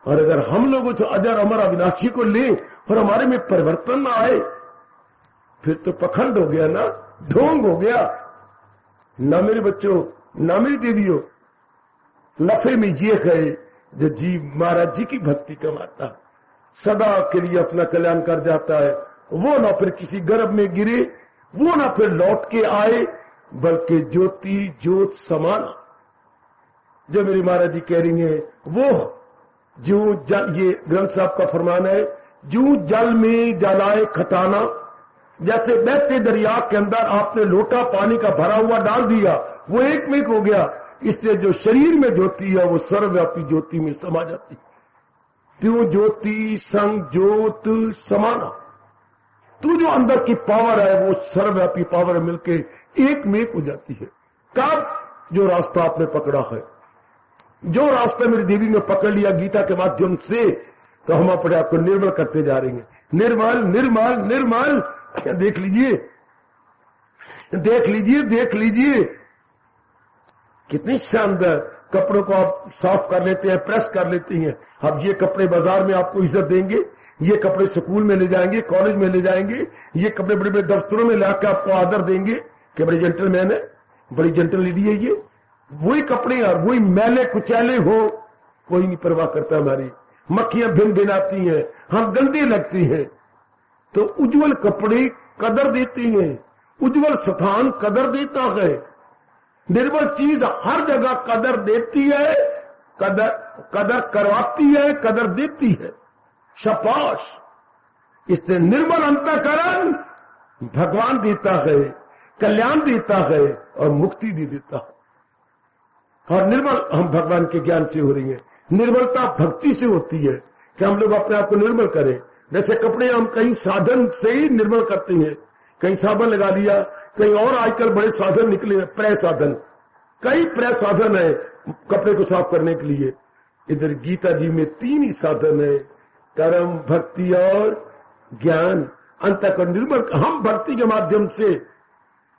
और अगर हम लोग उस अजर अमर अविनाशी को ले और हमारे में परिवर्तन ना आए, फिर तो पखंड हो गया ना, ढोंग हो गया ना। मेरे बच्चों, ना मेरी देवियों, नफे में ये है जो जीव महाराज जी की भक्ति कमाता, सदा के लिए अपना कल्याण कर जाता है, वो ना फिर किसी गर्भ में गिरे, वो ना फिर लौट के आए, बल्कि ज्योति ज्योत समाना। जो मेरी महाराज जी कह रही है वो जो ये ग्रंथ साहब का फरमान है, जो जल में जलाए खटाना, जैसे बहते दरिया के अंदर आपने लोटा पानी का भरा हुआ डाल दिया, वो एक में हो गया, इससे जो शरीर में ज्योति है वो सर्वव्यापी ज्योति में समा जाती। त्यों ज्योति संग ज्योत समाना, तू जो अंदर की पावर है वो सर्वव्यापी पावर मिलके एक में हो जाती है। कब? जो रास्ता आपने पकड़ा है, जो रास्ता मेरी देवी ने पकड़ लिया गीता के माध्यम से, तो हम अपने आप को निर्मल करते जा रहे हैं। निर्मल निर्मल निर्मल, देख लीजिए देख लीजिए देख लीजिए, कितनी शानदार। कपड़ों को आप साफ कर लेते हैं, प्रेस कर लेती हैं। अब ये कपड़े बाजार में आपको इज्जत देंगे, ये कपड़े स्कूल में ले जाएंगे, कॉलेज में ले जाएंगे, ये कपड़े बड़े बड़े दफ्तरों में लाकर आपको आदर देंगे कि बड़ी जेंटलमैन है, बड़ी जेंटल लेडी है ये। वही कपड़े और वही मैले कुचैले हो, कोई नहीं परवाह करता हमारी। मक्खियां भिन भिन आती हैं, हम गंदे लगती हैं, तो उज्जवल कपड़े कदर देती हैं, उज्जवल स्थान कदर देता है। निर्मल चीज हर जगह कदर देती है, कदर करवाती है, कदर देती है। शाबाश। इससे निर्मल अंतःकरण भगवान देता है, कल्याण देता है और मुक्ति भी देता है। और निर्मल हम भगवान के ज्ञान से हो रही है। निर्मलता भक्ति से होती है कि हम लोग अपने आप को निर्मल करें। जैसे कपड़े हम कहीं साधन से ही निर्मल करते हैं, कहीं साबुन लगा लिया, कहीं और आजकल बड़े साधन निकले, प्रेस साधन, कई प्रेस साधन है कपड़े को साफ करने के लिए। इधर गीता जी में 3 ही साधन है, कर्म, भक्ति और ज्ञान। अंतःकरण निर्मल, हम भक्ति के माध्यम से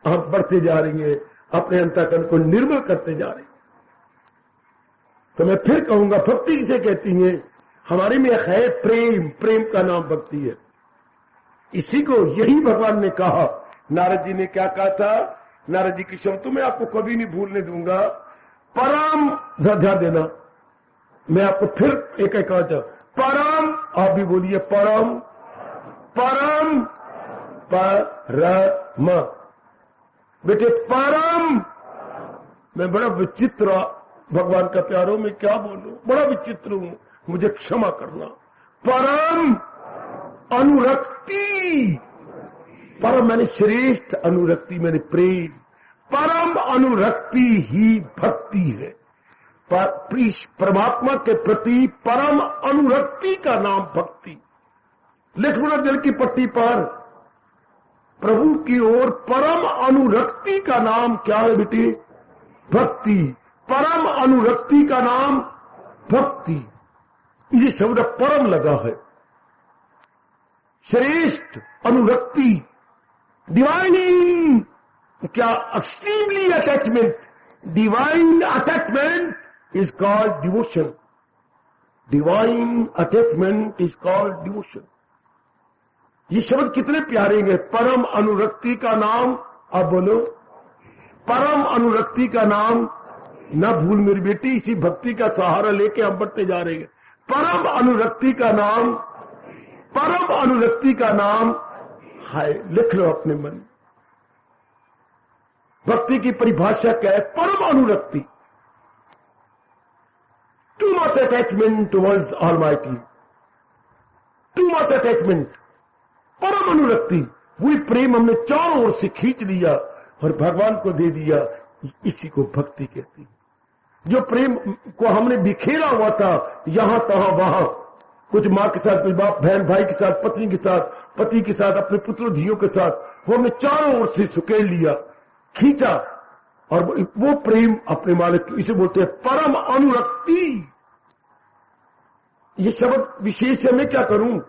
हम बढ़ते जा रही हैं, अपने अंतःकरण को निर्मल करते जा रहे हैं। तो मैं फिर कहूंगा, भक्ति किसे कहती है? हमारे में है प्रेम, प्रेम का नाम भक्ति है। इसी को यही भगवान ने कहा। नारद जी ने क्या कहा था? नारद जी की शब्दों में आपको कभी नहीं भूलने दूंगा। परम, ध्यान देना, मैं आपको फिर एक कहा था, परम, आप भी बोलिए परम, परम परम। बेटे परम, मैं बड़ा विचित्र भगवान का प्यारो, में क्या बोलूं, बड़ा विचित्र हूं, मुझे क्षमा करना। परम अनुरक्ति, परम मैंने श्रेष्ठ, अनुरक्ति मैंने प्रेम। परम अनुरक्ति ही भक्ति है। परमात्मा के प्रति परम अनुरक्ति का नाम भक्ति। लिख लो दिल की पट्टी पर, प्रभु की ओर परम अनुरक्ति का नाम क्या है बेटी? भक्ति। परम अनुरक्ति का नाम भक्ति। ये शब्द परम लगा है। श्रेष्ठ अनुरक्ति, डिवाइन, क्या extremely attachment, divine attachment is called devotion. Divine attachment is called devotion. ये शब्द कितने प्यारे हैं। परम अनुरक्ति का नाम, अब बोलो, परम अनुरक्ति का नाम न भूल मेरी बेटी। इसी भक्ति का सहारा लेके हम बढ़ते जा रहे हैं। परम अनुरक्ति का नाम, परम अनुरक्ति का नाम है। लिख लो अपने मन। भक्ति की परिभाषा क्या है? परम अनुरक्ति। Too much attachment towards almighty, too much attachment, परम अनुरक्ति। वही प्रेम हमने चारों ओर से खींच लिया और भगवान को दे दिया, इसी को भक्ति कहती है। जो प्रेम को हमने बिखेरा हुआ था यहां तहां वहां, कुछ मां के साथ, कुछ बाप बहन भाई के साथ, पत्नी के साथ, पति के साथ, अपने पुत्रों धियों के साथ, वो हमने चारों ओर से सुकेल लिया, खींचा, और वो प्रेम अपने मालिक की, इसे बोलते हैं परम अनुरक्ति। ये शब्द विशेष है, मैं क्या करूं?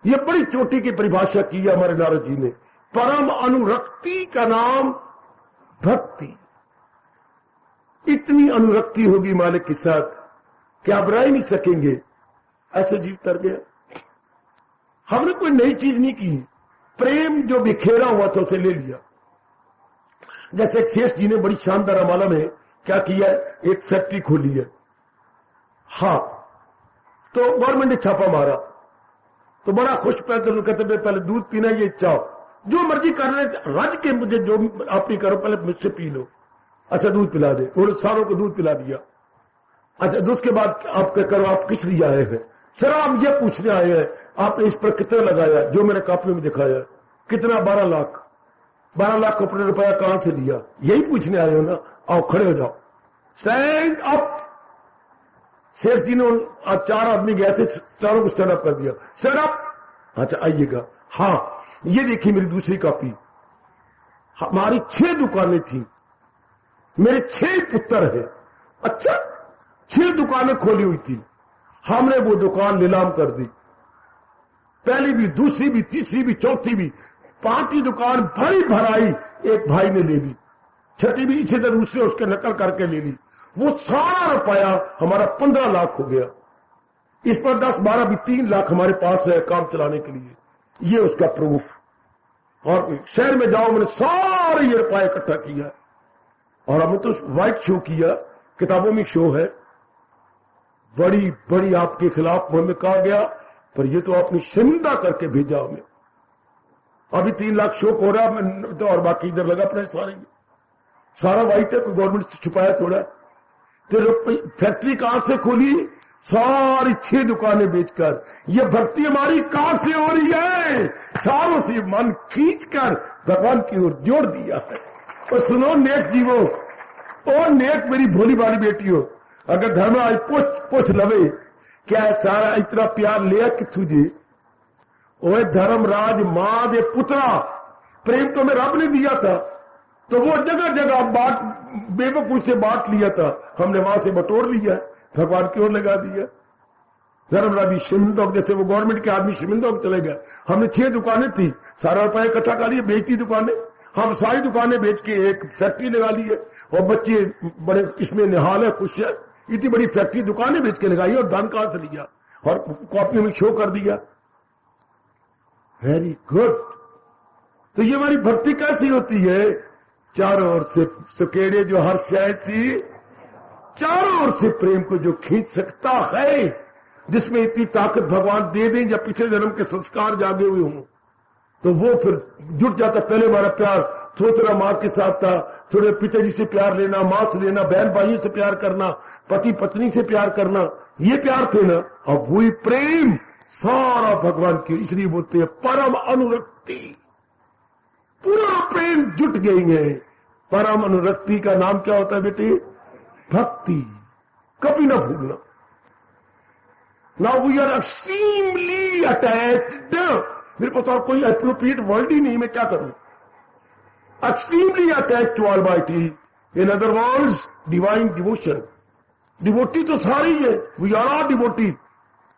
ये बड़ी चोटी की परिभाषा की है हमारे नारद जी ने। परम अनुरक्ति का नाम भक्ति। इतनी अनुरक्ति होगी मालिक के साथ कि आप रह नहीं सकेंगे, ऐसे जीव तर गया। हमने कोई नई चीज नहीं की, प्रेम जो बिखेरा हुआ था उसे ले लिया। जैसे एक शेष जी ने बड़ी शानदार अमाला में क्या किया है, एक फैक्ट्री खोली है। हाँ, तो गवर्नमेंट ने छापा मारा तो बड़ा खुश पैदल कहते पहले दूध पीना ये चाहो, जो मर्जी कर रहे रज के मुझे जो आप नहीं करो पहले मुझसे पी लो। अच्छा दूध पिला दे, उन्होंने सारों को दूध पिला दिया। अच्छा उसके बाद आप क्या करो, आप किस लिए आए हैं? सर आप ये पूछने आए हैं आपने इस पर कितना लगाया, जो मेरे कॉपी में दिखाया कितना, 12 लाख। 12 लाख अपने रुपया कहां से लिया, यही पूछने आए हो ना? आओ खड़े हो जाओ, स्टैंड अप। शेष जी ने 4 आदमी गए थे, चारों को स्टैंड अप कर दिया, स्टैंड अप। अच्छा आइएगा। हाँ ये देखिए मेरी दूसरी कॉपी, हमारी 6 दुकानें थी, मेरे 6 पुत्र है। अच्छा 6 दुकानें खोली हुई थी, हमने वो दुकान नीलाम कर दी, पहली भी, दूसरी भी, तीसरी भी, चौथी भी, 5वीं दुकान भरी भराई एक भाई ने ले ली, 6ठी भी इसी तरह दूसरे उसके नकल करके ले ली। वो सारा रुपया हमारा 15 लाख हो गया। इस पर 10, 12 भी 3 लाख हमारे पास है काम चलाने के लिए, ये उसका प्रूफ। और शहर में जाओ मैंने सारे ये रुपया इकट्ठा किया और हमने तो व्हाइट शो किया, किताबों में शो है, बड़ी बड़ी आपके खिलाफ मुझे कहा गया, पर ये तो आपने शर्मिंदा करके भेजा हमें। अभी 3 लाख शो हो रहा है तो, और बाकी इधर लगा अपने सारा व्हाइट है, कोई गवर्नमेंट से छुपाया थोड़ा। तो फैक्ट्री कहां से खोली, सारी 6 दुकानें बेचकर। ये भक्ति हमारी कहां से हो रही है, सारों से मन खींचकर भगवान की ओर जोड़ दिया है। और सुनो नेक जीवो, और नेक मेरी भोली भाली बेटी हो, अगर धर्म आज पोछ लवे, क्या सारा इतना प्यार लिया कि तुझे ओए धर्मराज मां दे पुत्रा, प्रेम तो मैं रब ने दिया था, तो वो जगह जगह बांट बेवकूफ से बांट लिया था, हमने वहां से बटोर लिया, भगवान की ओर लगा दिया। धर्मराज शिमिंदोक, जैसे वो गवर्नमेंट के आदमी शिमिंदोक चले गए, हमने 6 दुकानें थी, सारा रुपया इकट्ठा कर लिए, बेचती दुकानें, हम सारी दुकानें बेच के एक फैक्ट्री लगा ली है। और बच्चे बड़े इसमें निहाल है, खुश है, इतनी बड़ी फैक्ट्री दुकानें बेच के लगाई और धन कहां से लिया और कॉपी में शो कर दिया। Very good. तो ये हमारी भक्ति कैसी होती है, चारों ओर से सुकेड़े जो हर शय सी, चारों ओर से प्रेम को जो खींच सकता है, जिसमें इतनी ताकत भगवान दे दें या पिछले जन्म के संस्कार जागे हुए हों, तो वो फिर जुट जाता। पहले हमारा प्यार थोड़ा मां के साथ था, थोड़े पिताजी से प्यार लेना, मां से लेना, बहन भाइयों से प्यार करना, पति पत्नी से प्यार करना, ये प्यार थे ना। अब वही प्रेम सारा भगवान की, इसलिए बोलते हैं परम अनुरक्ति, पूरा प्रेम जुट गई है। परम अनुरक्ति का नाम क्या होता है बेटे, भक्ति। कभी ना भूलना। Now we are extremely attached, मेरे पास और कोई एप्रोप्रिएट वर्ड ही नहीं, मैं क्या करूं। Extremely attached to almighty, in other words divine devotion. Devotee तो सारी है, we are all devotee,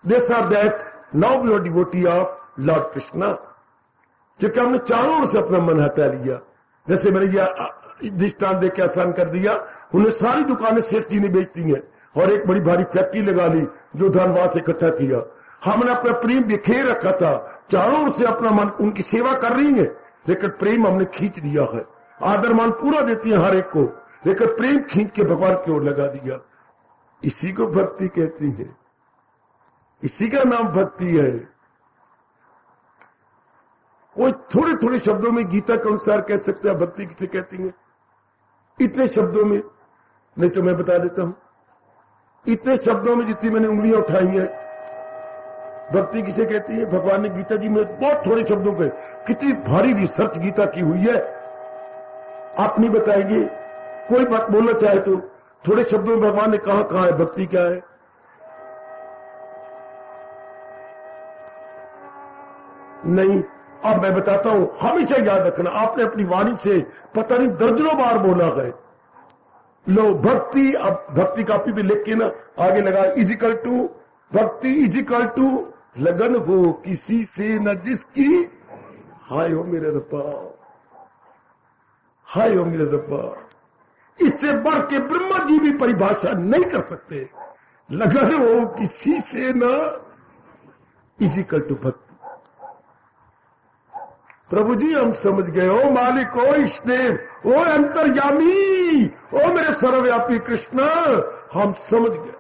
this or that, now we are devotee of lord Krishna. क्योंकि हमने चारों ओर से अपना मन हटा लिया। जैसे मैंने यह दृष्टांत देकर आसान कर दिया, उन्हें सारी दुकानें सेठ जी ने बेचती हैं और एक बड़ी भारी फैक्ट्री लगा ली, जो धन वहां से इकट्ठा किया। हमने अपना प्रेम बिखेर रखा था, चारों ओर से अपना मन, उनकी सेवा कर रही है, लेकिन प्रेम हमने खींच लिया है। आदर मान पूरा देती है हर एक को, लेकिन प्रेम खींच के भगवान की ओर लगा दिया। इसी को भक्ति कहती है, इसी का नाम भक्ति है। कोई थोड़े थोड़े शब्दों में गीता के अनुसार कह सकते हैं भक्ति किसे कहती है, इतने शब्दों में नहीं तो मैं बता देता हूं, इतने शब्दों में जितनी मैंने उंगलियां उठाई हैं, भक्ति किसे कहती है। भगवान ने गीता जी में बहुत थोड़े शब्दों के कितनी भारी रिसर्च गीता की हुई है, आप नहीं बताएंगे। कोई बात बोलना चाहे तो थोड़े शब्दों में भगवान ने कहा है भक्ति क्या है। नहीं, अब मैं बताता हूं, हमेशा याद रखना, आपने अपनी वाणी से पता नहीं दर्जनों बार बोला है। लो भक्ति, अब भक्ति कॉपी पे लिख के ना आगे लगा, इजिकल टू भक्ति, इजिकल टू लगन हो किसी से न जिसकी, हाय हो मेरे रब्बा, हाय हो मेरे रब्बा। इससे बढ़ के ब्रह्मा जी भी परिभाषा नहीं कर सकते। लगन हो किसी से न, इजिकल टू भक्ति। प्रभु जी हम समझ गए, ओ मालिक, ओ इष्टदेव, ओ अंतर्यामी, ओ मेरे सर्वव्यापी कृष्ण, हम समझ गए।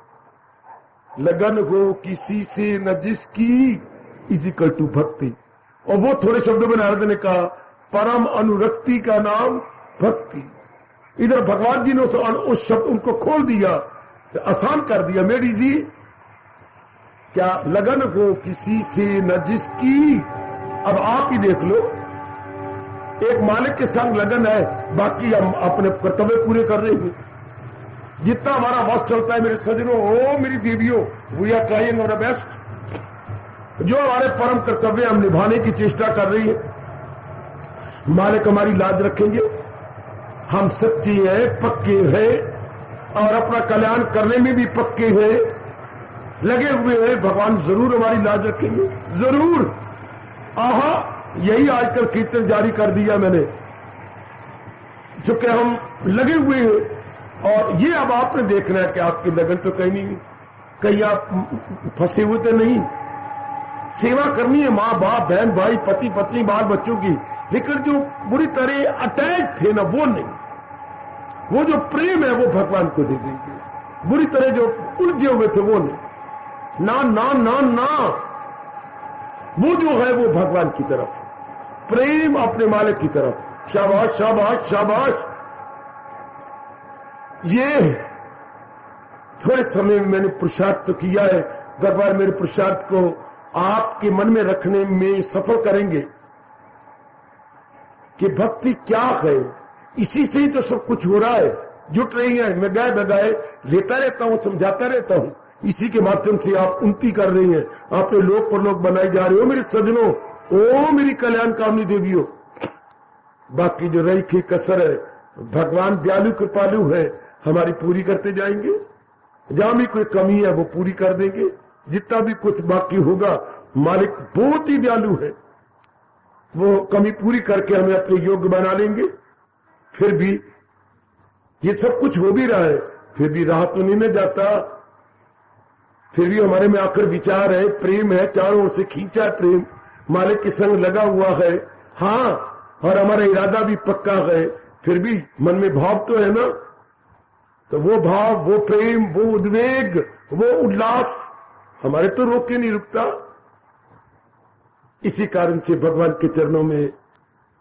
लगन हो किसी से न जिसकी इजिकल टू भक्ति। और वो थोड़े शब्दों में नारद ने कहा, परम अनुरक्ति का नाम भक्ति। इधर भगवान जी ने उस शब्द उनको खोल दिया, आसान कर दिया, मेरी जी क्या लगन हो किसी से न जिसकी। अब आप ही देख लो, एक मालिक के संग लगन है, बाकी हम अपने कर्तव्य पूरे कर रहे हैं। जितना हमारा बस चलता है मेरे सजनों, ओ मेरी देवियों, we are trying our best. जो हमारे परम कर्तव्य हम निभाने की चेष्टा कर रही है। मालिक हमारी लाज रखेंगे, हम सच्ची है, पक्के हैं और अपना कल्याण करने में भी पक्के हैं, लगे हुए हैं। भगवान जरूर हमारी लाज रखेंगे, जरूर। आहा, यही आजकल कीर्तन जारी कर दिया मैंने, चूंकि हम लगे हुए हैं। और ये अब आपने देखना है कि आपकी लगन तो कहीं नहीं, कहीं आप फंसे हुए तो नहीं। सेवा करनी है माँ बाप बहन भाई पति पत्नी बाल बच्चों की, लेकिन जो बुरी तरह अटैच थे ना, वो नहीं। वो जो प्रेम है वो भगवान को दे देंगे। बुरी तरह जो उलझे हुए थे वो नहीं। ना ना ना ना, वो जो है वो भगवान की तरफ, प्रेम अपने मालिक की तरफ। शाबाश शाबाश शाबाश। ये थोड़े समय में मैंने पुरुषार्थ तो किया है, भगवान मेरे पुरुषार्थ को आपके मन में रखने में सफल करेंगे कि भक्ति क्या है। इसी से ही तो सब कुछ हो रहा है, जुट रही है। मैं गाय बगाए लेता रहता हूं, समझाता रहता हूं, इसी के माध्यम से आप उन्नति कर रही हैं, आपने लोक पर लोक बनाए जा रहे हो मेरे सजनों, ओ मेरी कल्याण कामनी देवियों। बाकी जो रही की कसर है, भगवान दयालु कृपालु है, हमारी पूरी करते जाएंगे। जहां भी कोई कमी है वो पूरी कर देंगे। जितना भी कुछ बाकी होगा, मालिक बहुत ही दयालु है, वो कमी पूरी करके हमें अपने योग्य बना लेंगे। फिर भी ये सब कुछ हो भी रहा है, फिर भी राह तो नहीं न जाता। फिर भी हमारे में आखिर विचार है, प्रेम है, चारों ओर से खींचा है प्रेम, मालिक के संग लगा हुआ है। हाँ, और हमारा इरादा भी पक्का है, फिर भी मन में भाव तो है ना। तो वो भाव, वो प्रेम, वो उद्वेग, वो उल्लास हमारे तो रोक के नहीं रुकता। इसी कारण से भगवान के चरणों में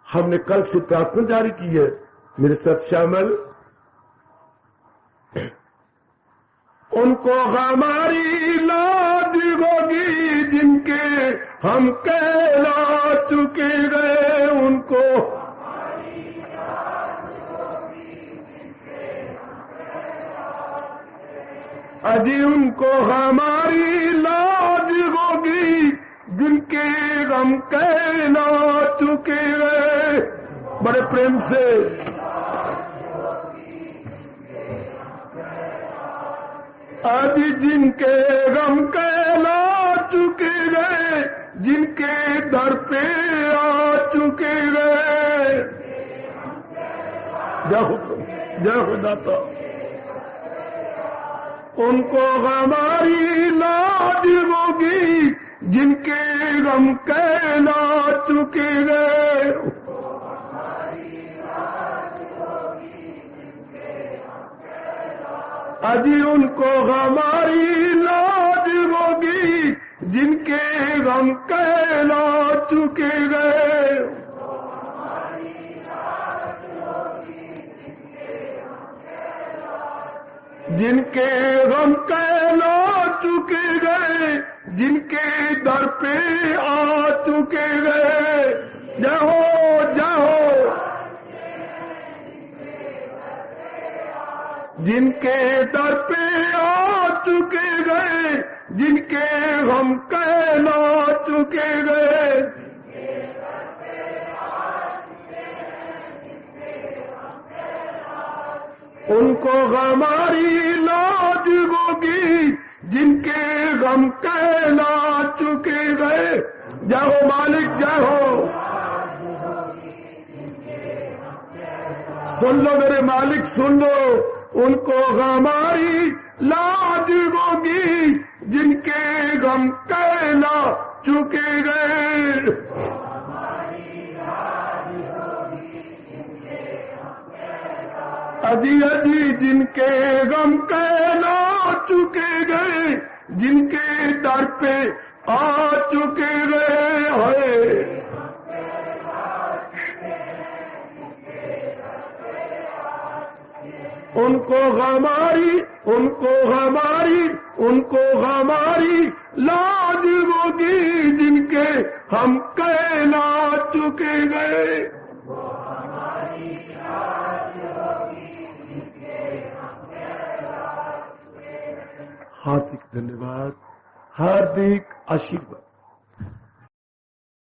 हमने कल से प्रार्थना जारी की है, मेरे साथ शामिल। उनको हमारी लाज होगी जिनके हम कहला चुके गए, उनको अजी उनको हमारी लाज होगी जिनके हम कहला चुके गए। बड़े प्रेम से आज जिनके गम कहला चुके गए, जिनके दर पे आ चुके गए। जय खुदा। उनको हमारी लाज होगी जिनके गम कहला चुके गए। अजी उनको हमारी लाज होगी जिनके गम कहला चुके गए। जिनके गम कहला चुके गए, जिनके दर पे आ चुके गए। जय हो जय हो। जिनके दर पे आ चुके गए, जिनके हम कहला चुके गए। उनको हमारी लाज होगी जिनके गम कहला चुके गए। जय हो मालिक, जय हो। सुन लो मेरे मालिक, सुन लो। उनको हमारी लाज होगी जिनके गम कहला चुके गए। अजी अजी जिनके गम कहला चुके गए, जिनके दर पे आ चुके गए हैं, उनको हमारी लाज होगी, जिनके हम कहला चुके गए। हार्दिक धन्यवाद, हार्दिक आशीर्वाद।